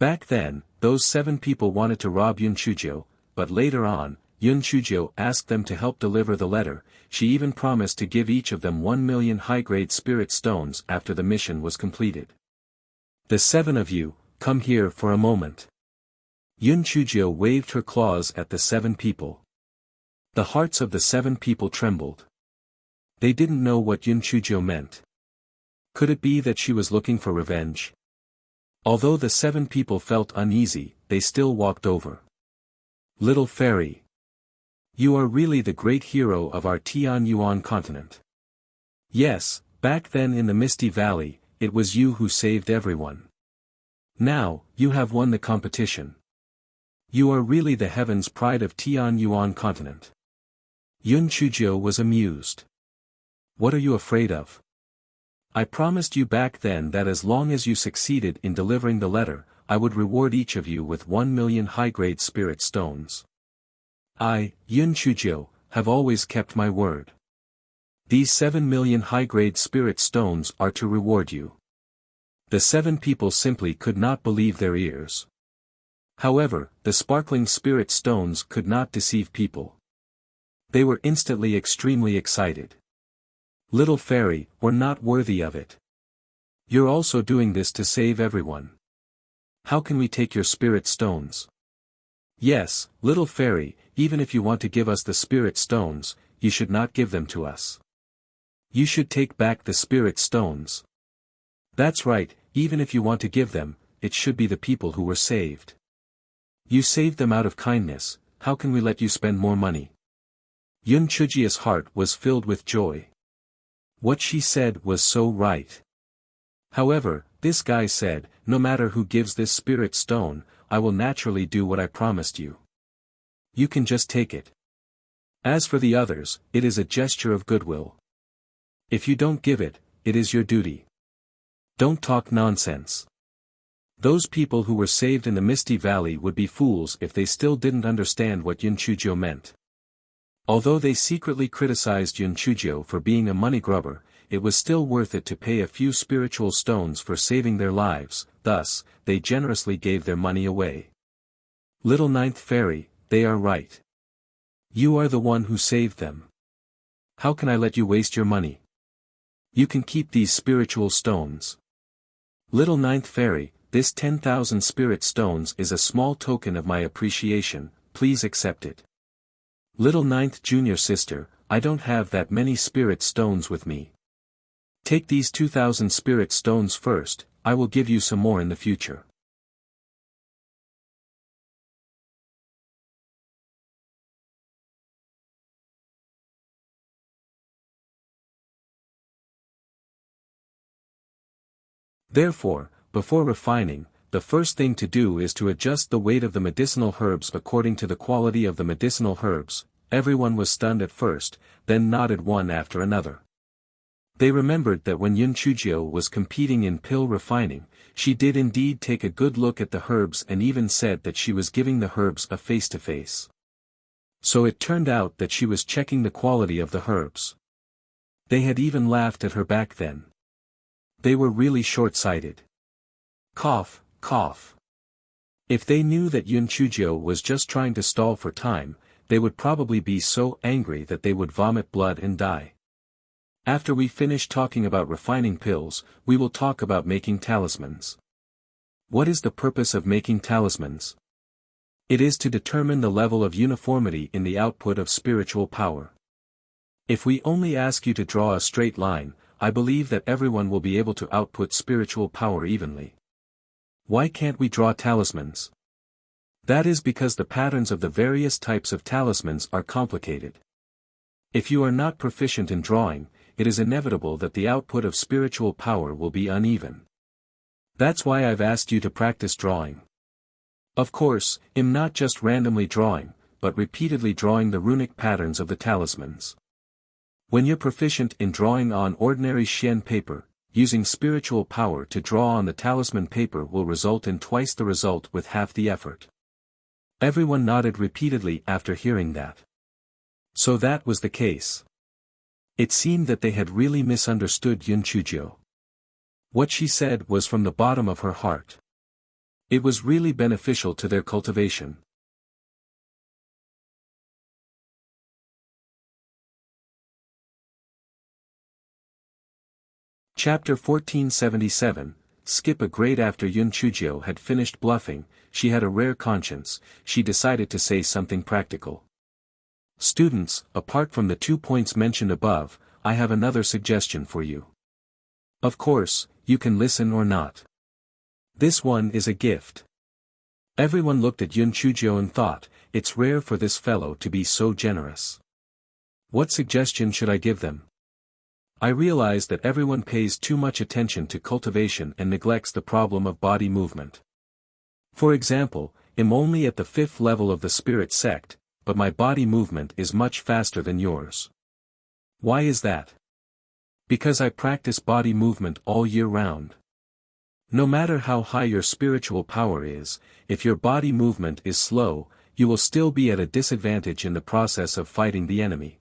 Back then, those 7 people wanted to rob Yun Chujio, but later on, Yun Chujio asked them to help deliver the letter. She even promised to give each of them 1 million high-grade spirit stones after the mission was completed. The 7 of you, come here for a moment. Yun Chujio waved her claws at the 7 people. The hearts of the 7 people trembled. They didn't know what Yun Chujio meant. Could it be that she was looking for revenge? Although the 7 people felt uneasy, they still walked over. Little fairy. You are really the great hero of our Tianyuan continent. Yes, back then in the Misty Valley, it was you who saved everyone. Now, you have won the competition. You are really the heaven's pride of Tianyuan continent. Yun Chujio was amused. What are you afraid of? I promised you back then that as long as you succeeded in delivering the letter, I would reward each of you with 1 million high-grade spirit stones. I, Yun Chujio, have always kept my word. These 7 million high-grade spirit stones are to reward you. The 7 people simply could not believe their ears. However, the sparkling spirit stones could not deceive people. They were instantly extremely excited. Little fairy, we're not worthy of it. You're also doing this to save everyone. How can we take your spirit stones? Yes, little fairy, even if you want to give us the spirit stones, you should not give them to us. You should take back the spirit stones. That's right, even if you want to give them, it should be the people who were saved. You saved them out of kindness, how can we let you spend more money? Yun Chujio's heart was filled with joy. What she said was so right. However, this guy said, no matter who gives this spirit stone, I will naturally do what I promised you. You can just take it. As for the others, it is a gesture of goodwill. If you don't give it, it is your duty. Don't talk nonsense. Those people who were saved in the Misty Valley would be fools if they still didn't understand what Yun Chujio meant. Although they secretly criticized Yun Chujio for being a money grubber, it was still worth it to pay a few spiritual stones for saving their lives, thus, they generously gave their money away. Little Ninth Fairy, they are right. You are the one who saved them. How can I let you waste your money? You can keep these spiritual stones. Little Ninth Fairy, this 10,000 spirit stones is a small token of my appreciation, please accept it. Little Ninth Junior Sister, I don't have that many spirit stones with me. Take these 2,000 spirit stones first, I will give you some more in the future. Therefore, before refining, the first thing to do is to adjust the weight of the medicinal herbs according to the quality of the medicinal herbs. Everyone was stunned at first, then nodded one after another. They remembered that when Yun Chujio was competing in pill refining, she did indeed take a good look at the herbs and even said that she was giving the herbs a face-to-face. So it turned out that she was checking the quality of the herbs. They had even laughed at her back then. They were really short-sighted. Cough, cough. If they knew that Yun Chujio was just trying to stall for time, they would probably be so angry that they would vomit blood and die. After we finish talking about refining pills, we will talk about making talismans. What is the purpose of making talismans? It is to determine the level of uniformity in the output of spiritual power. If we only ask you to draw a straight line, I believe that everyone will be able to output spiritual power evenly. Why can't we draw talismans? That is because the patterns of the various types of talismans are complicated. If you are not proficient in drawing, it is inevitable that the output of spiritual power will be uneven. That's why I've asked you to practice drawing. Of course, I'm not just randomly drawing, but repeatedly drawing the runic patterns of the talismans. When you're proficient in drawing on ordinary Xian paper, using spiritual power to draw on the talisman paper will result in twice the result with half the effort. Everyone nodded repeatedly after hearing that. So that was the case. It seemed that they had really misunderstood Yun Chujio. What she said was from the bottom of her heart. It was really beneficial to their cultivation. Chapter 1477, Skip a grade. After Yun Chujio had finished bluffing, she had a rare conscience. She decided to say something practical. Students, apart from the 2 points mentioned above, I have another suggestion for you. Of course, you can listen or not. This one is a gift. Everyone looked at Yun Chujio and thought, it's rare for this fellow to be so generous. What suggestion should I give them? I realize that everyone pays too much attention to cultivation and neglects the problem of body movement. For example, I'm only at the 5th level of the spirit sect, but my body movement is much faster than yours. Why is that? Because I practice body movement all year round. No matter how high your spiritual power is, if your body movement is slow, you will still be at a disadvantage in the process of fighting the enemy.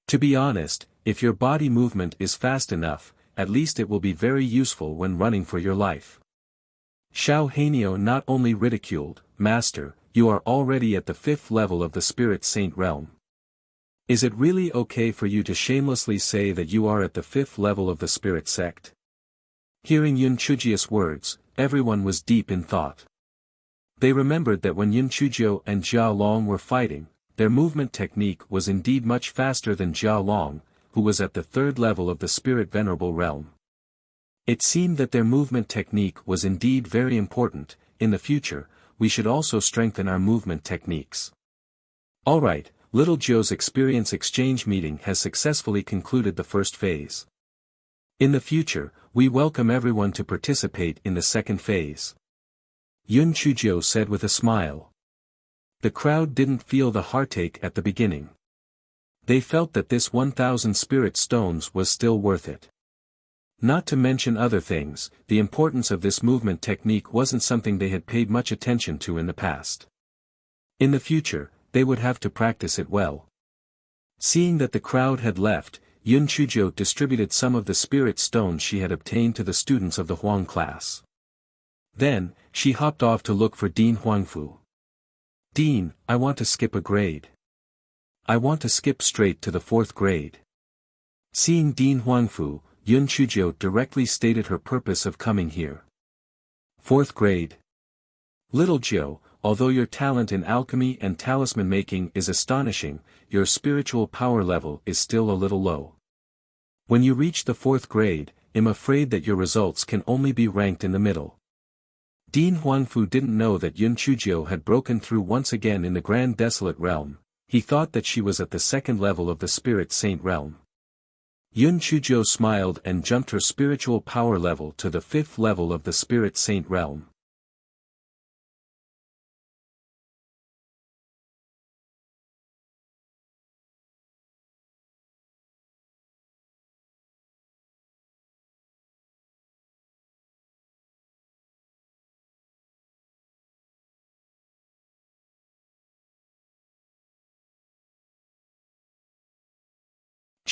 To be honest, if your body movement is fast enough, at least it will be very useful when running for your life. Xiao Hanyo not only ridiculed, Master, you are already at the 5th level of the Spirit Saint realm. Is it really okay for you to shamelessly say that you are at the 5th level of the Spirit sect? Hearing Yun Chujio's words, everyone was deep in thought. They remembered that when Yun Chujio and Jia Long were fighting, their movement technique was indeed much faster than Jia Long, who was at the 3rd level of the Spirit Venerable realm. It seemed that their movement technique was indeed very important. In the future, we should also strengthen our movement techniques. Alright, Little Joe's experience exchange meeting has successfully concluded the first phase. In the future, we welcome everyone to participate in the second phase. Yun Chujio said with a smile. The crowd didn't feel the heartache at the beginning. They felt that this 1,000 spirit stones was still worth it. Not to mention other things, the importance of this movement technique wasn't something they had paid much attention to in the past. In the future, they would have to practice it well. Seeing that the crowd had left, Yun Chujio distributed some of the spirit stones she had obtained to the students of the Huang class. Then, she hopped off to look for Dean Huangfu. Dean, I want to skip a grade. I want to skip straight to the 4th grade. Seeing Dean Huangfu, Yun Chujio directly stated her purpose of coming here. 4th grade. Little Joe, although your talent in alchemy and talisman making is astonishing, your spiritual power level is still a little low. When you reach the 4th grade, I'm afraid that your results can only be ranked in the middle. Dean Huangfu didn't know that Yun Chujio had broken through once again in the Grand Desolate realm. He thought that she was at the 2nd level of the Spirit Saint realm. Yun Chujio smiled and jumped her spiritual power level to the 5th level of the Spirit Saint realm.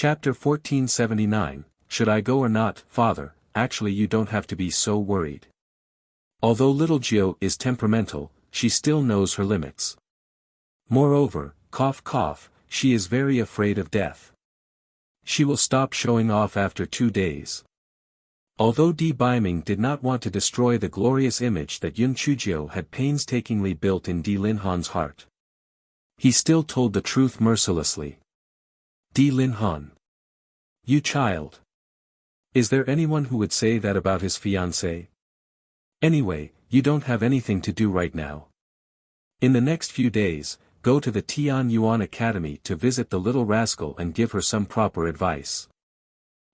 Chapter 1479, Should I go or not, Father? Actually you don't have to be so worried. Although little Jiu is temperamental, she still knows her limits. Moreover, cough cough, she is very afraid of death. She will stop showing off after 2 days. Although Di Biming did not want to destroy the glorious image that Yun Chujio had painstakingly built in Di Linhan's heart, he still told the truth mercilessly. Di Linhan. You child. Is there anyone who would say that about his fiancée? Anyway, you don't have anything to do right now. In the next few days, go to the Tian Yuan Academy to visit the little rascal and give her some proper advice.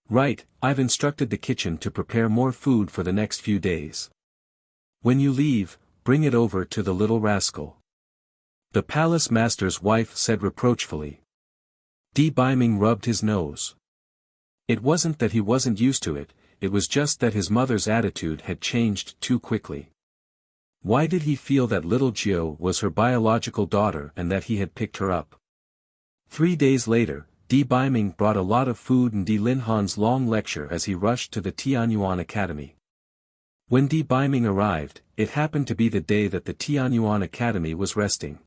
Right, I've instructed the kitchen to prepare more food for the next few days. When you leave, bring it over to the little rascal. The palace master's wife said reproachfully. Di Biming rubbed his nose. It wasn't that he wasn't used to it, it was just that his mother's attitude had changed too quickly. Why did he feel that little Jiu was her biological daughter and that he had picked her up? 3 days later, Di Biming brought a lot of food and Di Linhan's long lecture as he rushed to the Tianyuan Academy. When Di Biming arrived, it happened to be the day that the Tianyuan Academy was resting.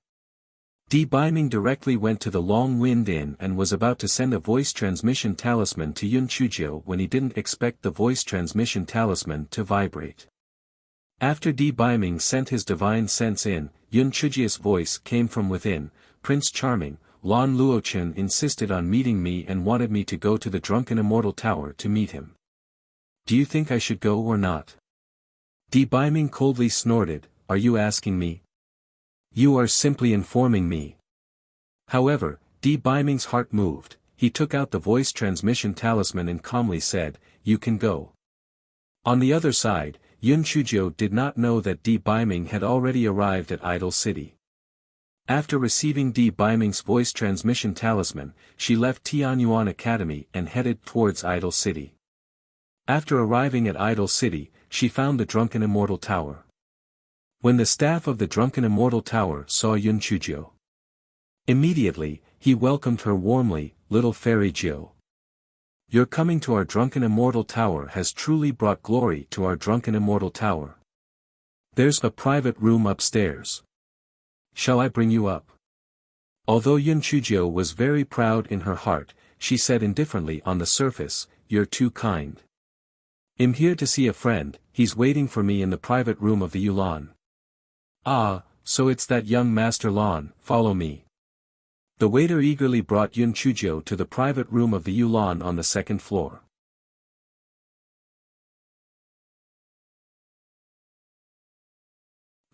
Di Biming directly went to the Long Wind Inn and was about to send a voice transmission talisman to Yun Chujio when he didn't expect the voice transmission talisman to vibrate. After Di Biming sent his divine sense in, Yun Chujio's voice came from within. Prince Charming, Lan Luochen insisted on meeting me and wanted me to go to the Drunken Immortal Tower to meet him. Do you think I should go or not? Di Biming coldly snorted, Are you asking me? You are simply informing me. However, Di Biming's heart moved, he took out the voice transmission talisman and calmly said, You can go. On the other side, Yun Chujio did not know that Di Biming had already arrived at Idol City. After receiving Di Biming's voice transmission talisman, she left Tianyuan Academy and headed towards Idol City. After arriving at Idol City, she found the Drunken Immortal Tower. When the staff of the Drunken Immortal Tower saw Yun Chujio, immediately, he welcomed her warmly, Little Fairy Jiu. Your coming to our Drunken Immortal Tower has truly brought glory to our Drunken Immortal Tower. There's a private room upstairs. Shall I bring you up? Although Yun Chujio was very proud in her heart, she said indifferently on the surface, You're too kind. I'm here to see a friend, he's waiting for me in the private room of the Yulan. Ah, so it's that young Master Lan, follow me. The waiter eagerly brought Yun Chujio to the private room of the Yulan on the 2nd floor.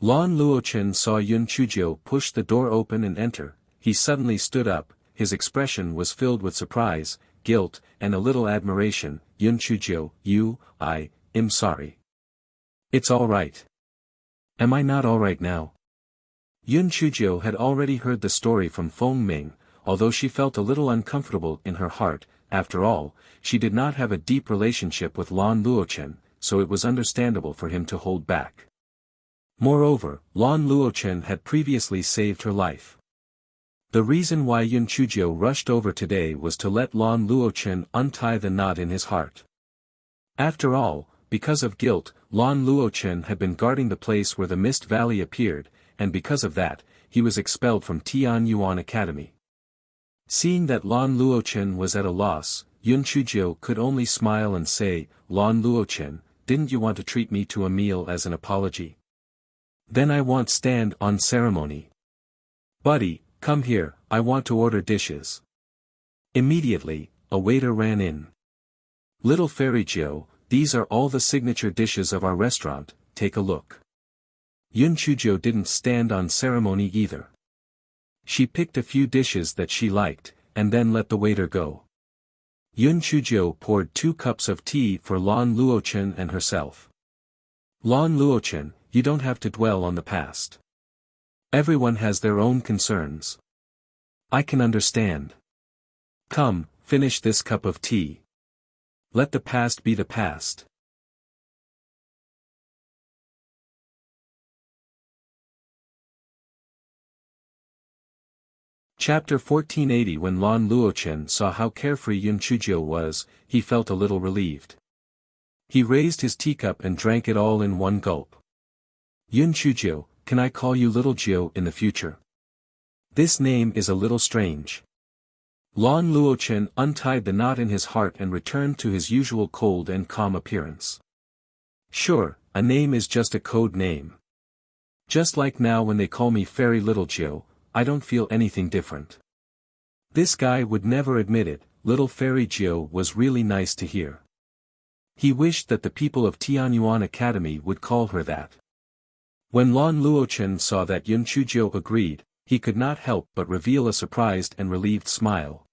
Lan Luochen saw Yun Chujio push the door open and enter. He suddenly stood up, his expression was filled with surprise, guilt, and a little admiration. Yun Chujio, I'm sorry. It's all right. Am I not all right now? Yun Chujio had already heard the story from Feng Ming, although she felt a little uncomfortable in her heart. After all, she did not have a deep relationship with Lan Luochen, so it was understandable for him to hold back. Moreover, Lan Luochen had previously saved her life. The reason why Yun Chujio rushed over today was to let Lan Luochen untie the knot in his heart. After all, because of guilt, Lan Luochen had been guarding the place where the Mist Valley appeared, and because of that, he was expelled from Tian Yuan Academy. Seeing that Lan Luochen was at a loss, Yun Chujio could only smile and say, Lan Luochen, didn't you want to treat me to a meal as an apology? Then I won't stand on ceremony. Buddy, come here, I want to order dishes. Immediately, a waiter ran in. Little Fairy Jiu, these are all the signature dishes of our restaurant, take a look. Yun Chujio didn't stand on ceremony either. She picked a few dishes that she liked, and then let the waiter go. Yun Chujio poured 2 cups of tea for Lan Luochen and herself. Lan Luochen, you don't have to dwell on the past. Everyone has their own concerns. I can understand. Come, finish this cup of tea. Let the past be the past. Chapter 1480. When Lan Luochen saw how carefree Yun Chujio was, he felt a little relieved. He raised his teacup and drank it all in one gulp. Yun Chujio, can I call you Little Jio in the future? This name is a little strange. Lan Luochen untied the knot in his heart and returned to his usual cold and calm appearance. Sure, a name is just a code name. Just like now when they call me Fairy Little Jio, I don't feel anything different. This guy would never admit it. Little Fairy Jio was really nice to hear. He wished that the people of Tianyuan Academy would call her that. When Lan Luochen saw that Yun Chujio agreed, he could not help but reveal a surprised and relieved smile.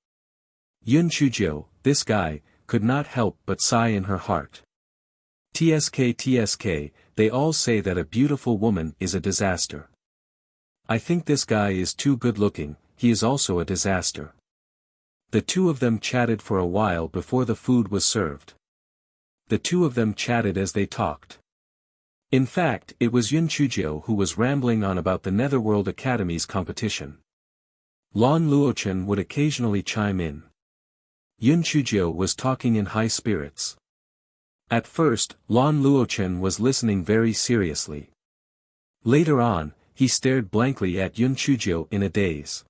Yun Chujio, this guy, could not help but sigh in her heart. TSK, they all say that a beautiful woman is a disaster. I think this guy is too good looking, he is also a disaster. The two of them chatted for a while before the food was served. The two of them chatted as they talked. In fact, it was Yun Chujio who was rambling on about the Netherworld Academy's competition. Lan Luochen would occasionally chime in. Yun Chujio was talking in high spirits. At first, Lan Luochen was listening very seriously. Later on, he stared blankly at Yun Chujio in a daze.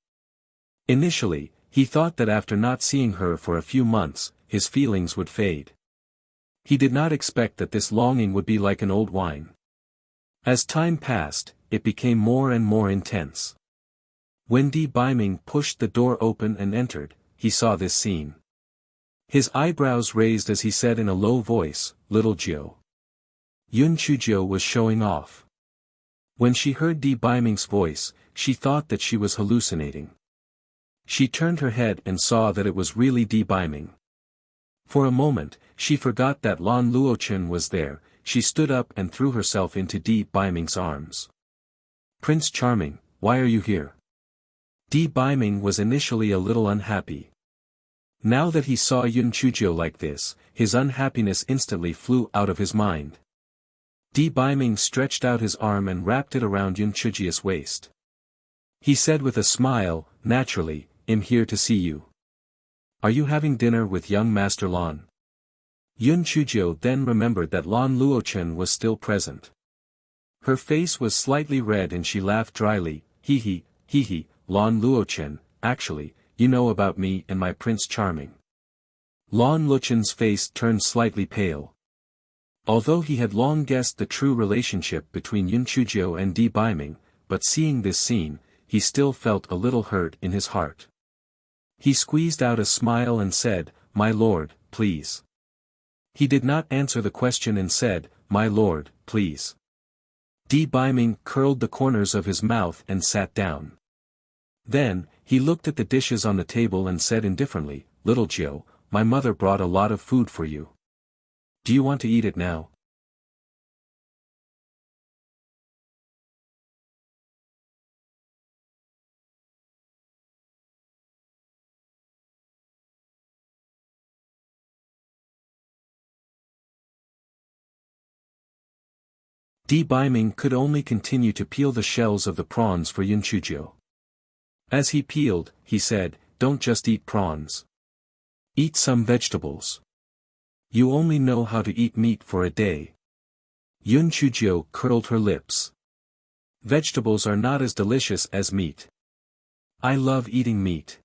Initially, he thought that after not seeing her for a few months, his feelings would fade. He did not expect that this longing would be like an old wine. As time passed, it became more and more intense. When Di Baiming pushed the door open and entered, he saw this scene. His eyebrows raised as he said in a low voice, Little Jio. Yun Chujio was showing off. When she heard Di Baiming's voice, she thought that she was hallucinating. She turned her head and saw that it was really Di Baiming. For a moment, she forgot that Lan Luochen was there. She stood up and threw herself into Di Baiming's arms. Prince Charming, why are you here? Di Baiming was initially a little unhappy. Now that he saw Yun Chujio like this, his unhappiness instantly flew out of his mind. Di Baiming stretched out his arm and wrapped it around Yun Chujio's waist. He said with a smile, naturally, I'm here to see you. Are you having dinner with young Master Lan? Yun Chujio then remembered that Lan Luochen was still present. Her face was slightly red and she laughed dryly, hee hee, Lan Luochen, actually, you know about me and my Prince Charming. Lan Luochen's face turned slightly pale. Although he had long guessed the true relationship between Yun Chujio and Di Baiming, but seeing this scene, he still felt a little hurt in his heart. He squeezed out a smile and said, My lord, please. He did not answer the question and said, My lord, please. Di Baiming curled the corners of his mouth and sat down. Then, he looked at the dishes on the table and said indifferently, Little Jio, my mother brought a lot of food for you. Do you want to eat it now? Di Baiming could only continue to peel the shells of the prawns for Yun Chujio. As he peeled, he said, Don't just eat prawns. Eat some vegetables. You only know how to eat meat for a day. Yun Chujio curled her lips. Vegetables are not as delicious as meat. I love eating meat.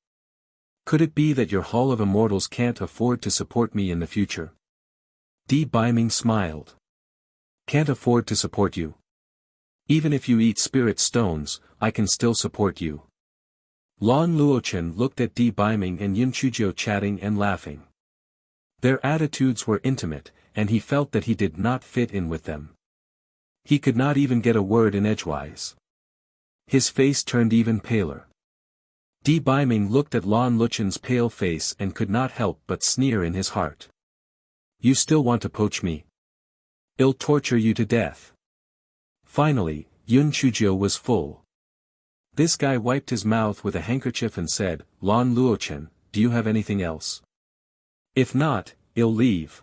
Could it be that your Hall of Immortals can't afford to support me in the future? Di Baiming smiled. Can't afford to support you? Even if you eat spirit stones, I can still support you. Lan Luochen looked at Di Baiming and Yun Chujio chatting and laughing. Their attitudes were intimate, and he felt that he did not fit in with them. He could not even get a word in edgewise. His face turned even paler. Di Baiming looked at Lan Luochen's pale face and could not help but sneer in his heart. You still want to poach me? I'll torture you to death. Finally, Yun Chujio was full. This guy wiped his mouth with a handkerchief and said, Lan Luochen, do you have anything else? If not, I'll leave.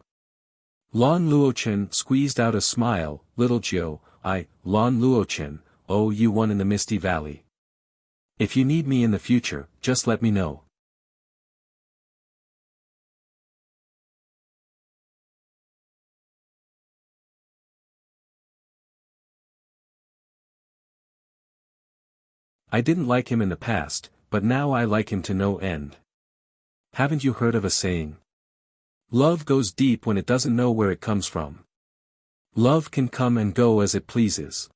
Lan Luochen squeezed out a smile, Little Jio, Lan Luochen, oh you won in the Misty Valley. If you need me in the future, just let me know. I didn't like him in the past, but now I like him to no end. Haven't you heard of a saying? Love goes deep when it doesn't know where it comes from. Love can come and go as it pleases.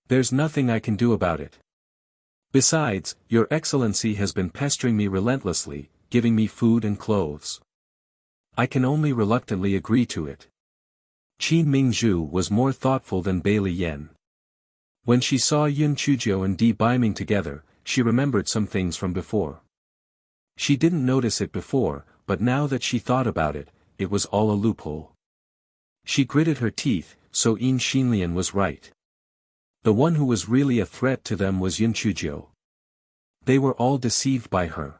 There's nothing I can do about it. Besides, Your Excellency has been pestering me relentlessly, giving me food and clothes. I can only reluctantly agree to it. Qin Mingzhu was more thoughtful than Bailey Yen. When she saw Yun Chuzhou and Di Baiming together, she remembered some things from before. She didn't notice it before, but now that she thought about it, it was all a loophole. She gritted her teeth, so Yin Xinlian was right. The one who was really a threat to them was Yun Chuzhou. They were all deceived by her.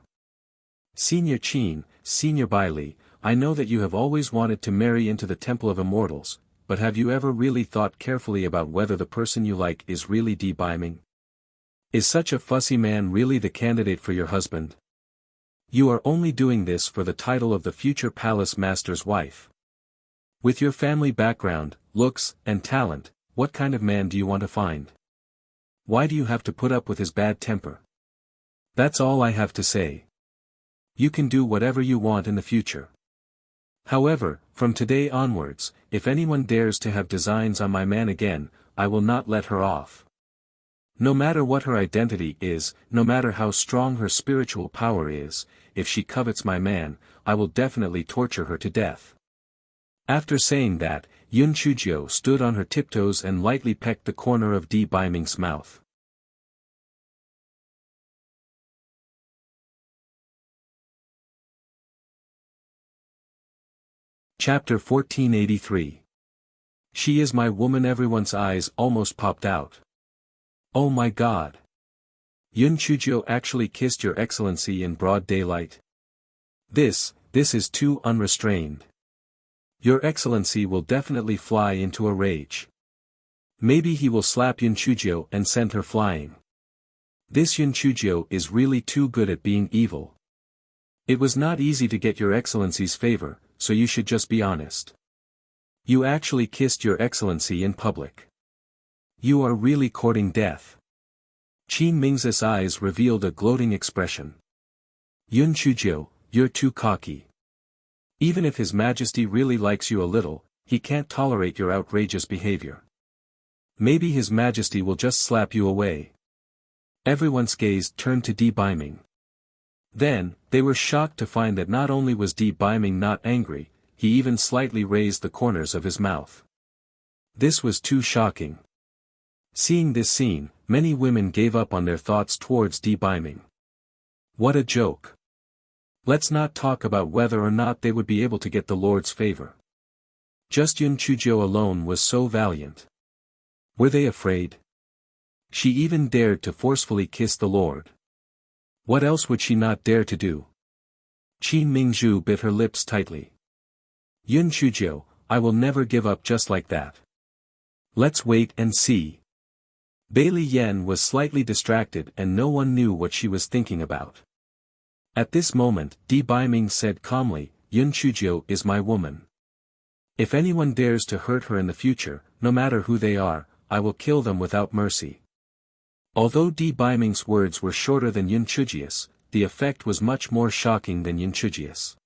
Senior Qin, Senior Bailey, I know that you have always wanted to marry into the Temple of Immortals, but have you ever really thought carefully about whether the person you like is really Di Baiming? Is such a fussy man really the candidate for your husband? You are only doing this for the title of the future palace master's wife. With your family background, looks, and talent, what kind of man do you want to find? Why do you have to put up with his bad temper? That's all I have to say. You can do whatever you want in the future. However, from today onwards, if anyone dares to have designs on my man again, I will not let her off. No matter what her identity is, no matter how strong her spiritual power is, if she covets my man, I will definitely torture her to death. After saying that, Yun Chuzhou stood on her tiptoes and lightly pecked the corner of Di Baiming's mouth. Chapter 1483. She is my woman. Everyone's eyes almost popped out. Oh my God! Yun Chuzhou actually kissed Your Excellency in broad daylight? This is too unrestrained. Your Excellency will definitely fly into a rage. Maybe he will slap Yun Chuzhou and send her flying. This Yun Chuzhou is really too good at being evil. It was not easy to get Your Excellency's favor, so you should just be honest. You actually kissed Your Excellency in public. You are really courting death. Qin Ming's eyes revealed a gloating expression. Yun Chuzhou, you're too cocky. Even if His Majesty really likes you a little, he can't tolerate your outrageous behavior. Maybe His Majesty will just slap you away. Everyone's gaze turned to Di Baiming. Then, they were shocked to find that not only was Di Baiming not angry, he even slightly raised the corners of his mouth. This was too shocking. Seeing this scene, many women gave up on their thoughts towards Di Baiming. What a joke. Let's not talk about whether or not they would be able to get the Lord's favor. Just Yun Chuzhou alone was so valiant. Were they afraid? She even dared to forcefully kiss the Lord. What else would she not dare to do? Qin Mingzhu bit her lips tightly. Yun Chuzhou, I will never give up just like that. Let's wait and see. Bailey Yen was slightly distracted and no one knew what she was thinking about. At this moment, Di Baiming said calmly, Yun Chuzhou is my woman. If anyone dares to hurt her in the future, no matter who they are, I will kill them without mercy. Although Di Baiming's words were shorter than Yun Chuzhou's, the effect was much more shocking than Yun Chuzhou's.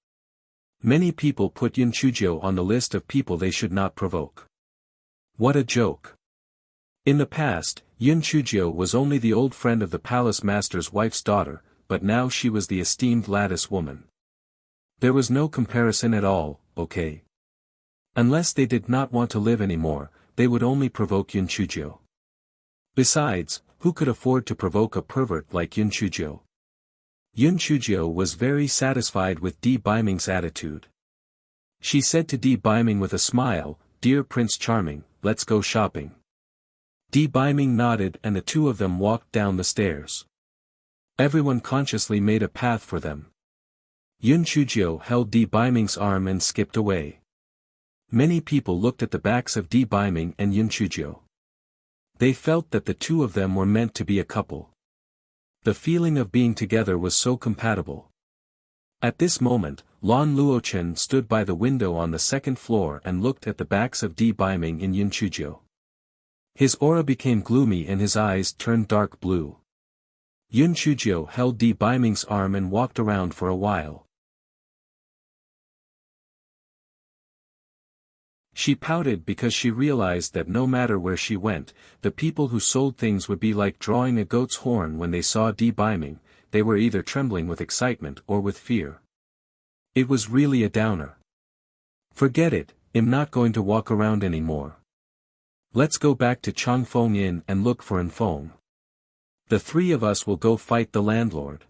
Many people put Yun Chuzhou on the list of people they should not provoke. What a joke. In the past, Yun Chuzhou was only the old friend of the palace master's wife's daughter, but now she was the esteemed lattice woman. There was no comparison at all, okay? Unless they did not want to live anymore, they would only provoke Yun Chuzhou. Besides, who could afford to provoke a pervert like Yun Chuzhou? Yun Chuzhou was very satisfied with Di Baiming's attitude. She said to Di Baiming with a smile, Dear Prince Charming, let's go shopping. Di Baiming nodded and the two of them walked down the stairs. Everyone consciously made a path for them. Yun Chuzhou held Di Baiming's arm and skipped away. Many people looked at the backs of Di Baiming and Yun Chuzhou. They felt that the two of them were meant to be a couple. The feeling of being together was so compatible. At this moment, Lan Luochen stood by the window on the second floor and looked at the backs of Di Biming and Yun Chuzhou. His aura became gloomy and his eyes turned dark blue. Yun Chuzhou held Di Biming's arm and walked around for a while. She pouted because she realized that no matter where she went, the people who sold things would be like drawing a goat's horn when they saw Di Biming. They were either trembling with excitement or with fear. It was really a downer. Forget it, I'm not going to walk around anymore. Let's go back to Changfeng Inn and look for Enfeng. The three of us will go fight the landlord.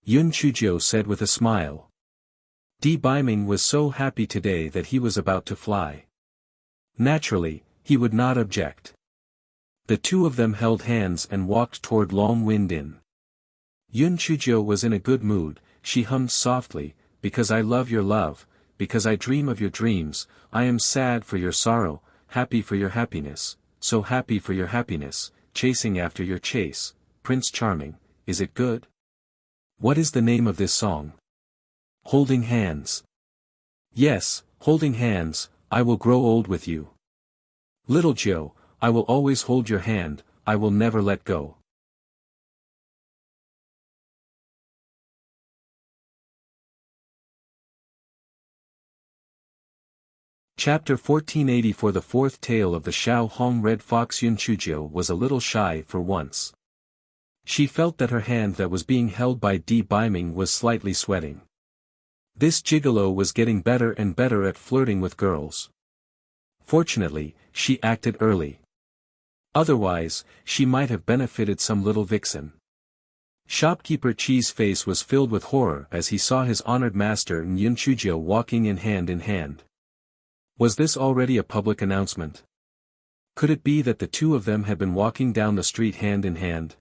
Yun Chuzhou said with a smile. Di Biming was so happy today that he was about to fly. Naturally, he would not object. The two of them held hands and walked toward Long Wind Inn. Yun Chuzhou was in a good mood. She hummed softly, because I love your love, because I dream of your dreams, I am sad for your sorrow, happy for your happiness, so happy for your happiness, chasing after your chase, Prince Charming, is it good? What is the name of this song? Holding hands. Yes, holding hands, I will grow old with you. Little Joe, I will always hold your hand, I will never let go. Chapter 1480. For the fourth tale of the Shao Hong Red Fox. Yun Chuzhou was a little shy for once. She felt that her hand that was being held by Di Biming was slightly sweating. This gigolo was getting better and better at flirting with girls. Fortunately, she acted early. Otherwise, she might have benefited some little vixen. Shopkeeper Chi's face was filled with horror as he saw his honored master and Yun Chuzhou walking in hand. Was this already a public announcement? Could it be that the two of them had been walking down the street hand in hand?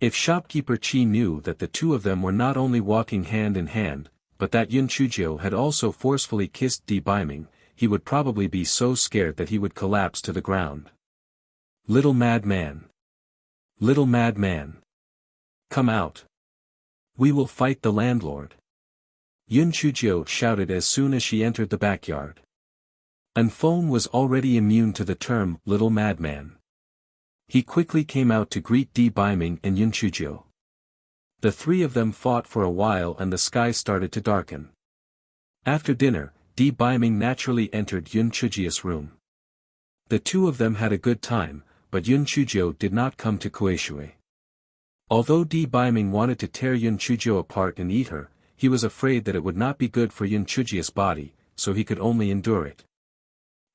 If Shopkeeper Chi knew that the two of them were not only walking hand in hand, but that Yun Chuzhou had also forcefully kissed Di Biming, he would probably be so scared that he would collapse to the ground. Little madman. Little madman. Come out. We will fight the landlord. Yun Chuzhou shouted as soon as she entered the backyard. Enfeng was already immune to the term, little madman. He quickly came out to greet Di Biming and Yun Chuzhou. The three of them fought for a while and the sky started to darken. After dinner, Di Biming naturally entered Yun Chuzhou's room. The two of them had a good time, but Yun Chuzhou did not come to Kueishui. Although Di Biming wanted to tear Yun Chuzhou apart and eat her, he was afraid that it would not be good for Yun Chuzhou's body, so he could only endure it.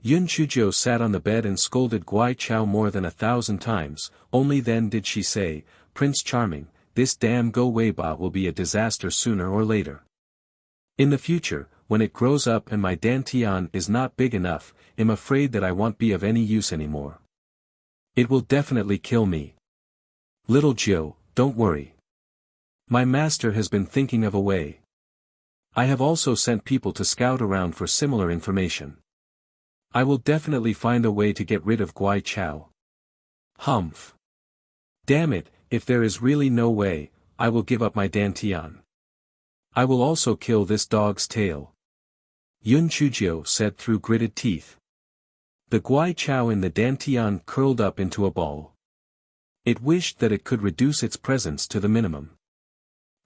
Yun Chuzhou sat on the bed and scolded Guai Chao more than 1,000 times, only then did she say, Prince Charming, this damn Go Wei Ba will be a disaster sooner or later. In the future, when it grows up and my dantian is not big enough, I'm afraid that I won't be of any use anymore. It will definitely kill me. Little Joe, don't worry. My master has been thinking of a way. I have also sent people to scout around for similar information. I will definitely find a way to get rid of Guai Chao. Humph. Damn it, if there is really no way, I will give up my dantian. I will also kill this dog's tail. Yun Chuzhou said through gritted teeth. The Guai Chao in the dantian curled up into a ball. It wished that it could reduce its presence to the minimum.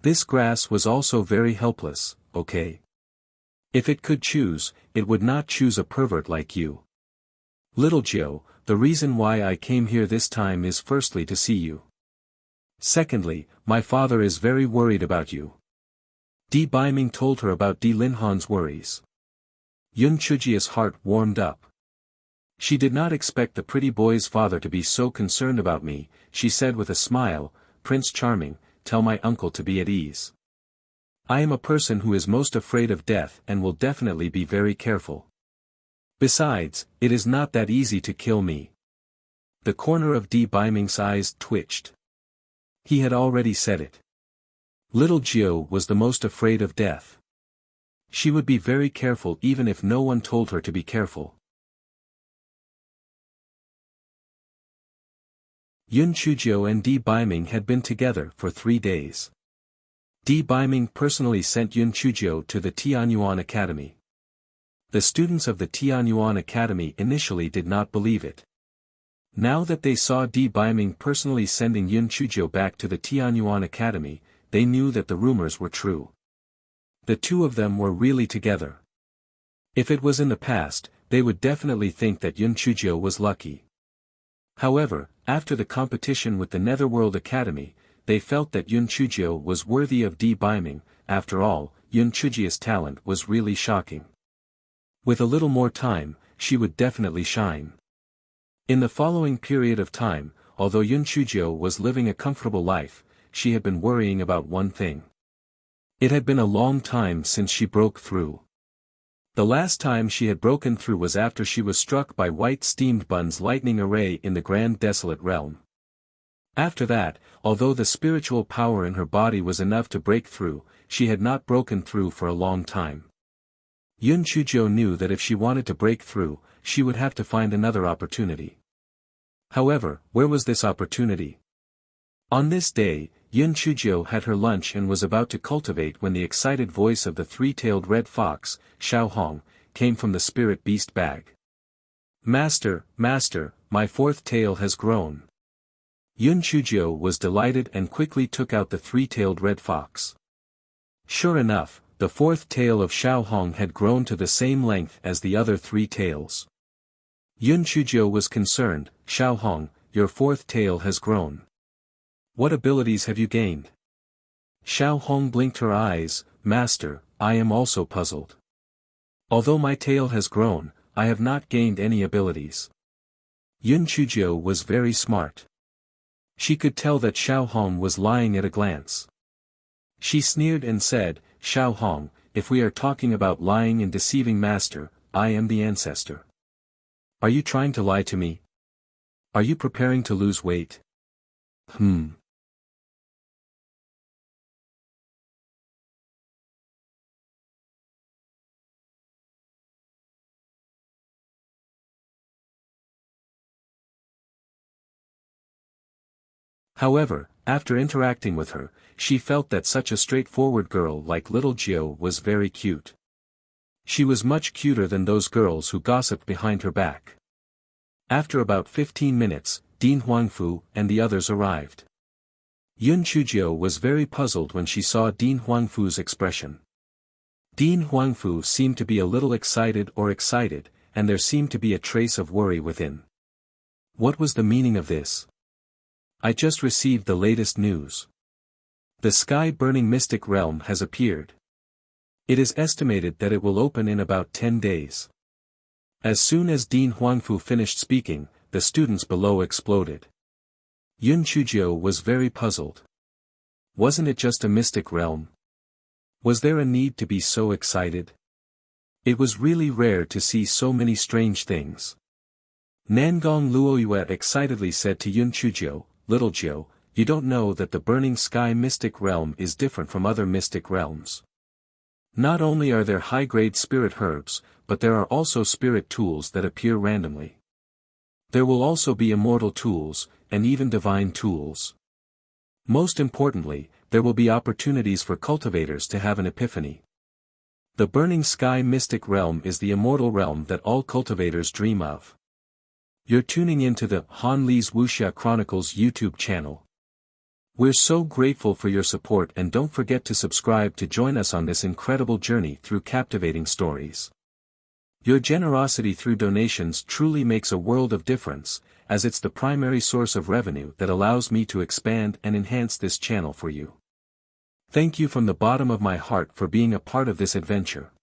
This grass was also very helpless, okay? If it could choose, it would not choose a pervert like you. Little Joe, the reason why I came here this time is firstly to see you. Secondly, my father is very worried about you. Di Biming told her about Di Linhan's worries. Yun Chuzhou's heart warmed up. She did not expect the pretty boy's father to be so concerned about me, she said with a smile, Prince Charming, tell my uncle to be at ease. I am a person who is most afraid of death and will definitely be very careful. Besides, it is not that easy to kill me. The corner of Di Biming's eyes twitched. He had already said it. Little Jiu was the most afraid of death. She would be very careful even if no one told her to be careful. Yun Chuzhou and Di Baiming had been together for 3 days. Di Baiming personally sent Yun Chuzhou to the Tianyuan Academy. The students of the Tianyuan Academy initially did not believe it. Now that they saw Di Baiming personally sending Yun Chuzhou back to the Tianyuan Academy, they knew that the rumors were true. The two of them were really together. If it was in the past, they would definitely think that Yun Chuzhou was lucky. However, after the competition with the Netherworld Academy, they felt that Yun Chuzhou was worthy of Di Baiming. After all, Yun Chuzhou's talent was really shocking. With a little more time, she would definitely shine. In the following period of time, although Yun Chuzhou was living a comfortable life, she had been worrying about one thing. It had been a long time since she broke through. The last time she had broken through was after she was struck by White Steamed Bun's lightning array in the Grand Desolate Realm. After that, although the spiritual power in her body was enough to break through, she had not broken through for a long time. Yun Chuzhou knew that if she wanted to break through, she would have to find another opportunity. However, where was this opportunity? On this day, Yun Chuzhou had her lunch and was about to cultivate when the excited voice of the three-tailed red fox, Xiao Hong, came from the spirit beast bag. "Master, Master, my fourth tail has grown." Yun Chuzhou was delighted and quickly took out the three-tailed red fox. Sure enough, the fourth tail of Xiao Hong had grown to the same length as the other 3 tails. Yun Chuzhou was concerned. "Xiao Hong, your fourth tail has grown. What abilities have you gained?" Xiao Hong blinked her eyes. "Master, I am also puzzled. Although my tail has grown, I have not gained any abilities." Yun Chuzhou was very smart. She could tell that Xiao Hong was lying at a glance. She sneered and said, "Xiao Hong, if we are talking about lying and deceiving Master, I am the ancestor. Are you trying to lie to me? Are you preparing to lose weight?" However, after interacting with her, she felt that such a straightforward girl like little Jiu was very cute. She was much cuter than those girls who gossiped behind her back. After about 15 minutes, Din Huangfu and the others arrived. Yun Chuzhou was very puzzled when she saw Din Huangfu's expression. Din Huangfu seemed to be a little excited, and there seemed to be a trace of worry within. What was the meaning of this? "I just received the latest news. The sky-burning mystic realm has appeared. It is estimated that it will open in about 10 days. As soon as Din Huangfu finished speaking, the students below exploded. Yun Chuzhou was very puzzled. Wasn't it just a mystic realm? Was there a need to be so excited? It was really rare to see so many strange things. Nangong Luoyue excitedly said to Yun Chuzhou, "Little Jiu, you don't know that the burning sky mystic realm is different from other mystic realms. Not only are there high-grade spirit herbs, but there are also spirit tools that appear randomly. There will also be immortal tools, and even divine tools. Most importantly, there will be opportunities for cultivators to have an epiphany. The burning sky mystic realm is the immortal realm that all cultivators dream of." You're tuning into the Han Li's Wuxia Chronicles YouTube channel. We're so grateful for your support, and don't forget to subscribe to join us on this incredible journey through captivating stories. Your generosity through donations truly makes a world of difference, as it's the primary source of revenue that allows me to expand and enhance this channel for you. Thank you from the bottom of my heart for being a part of this adventure.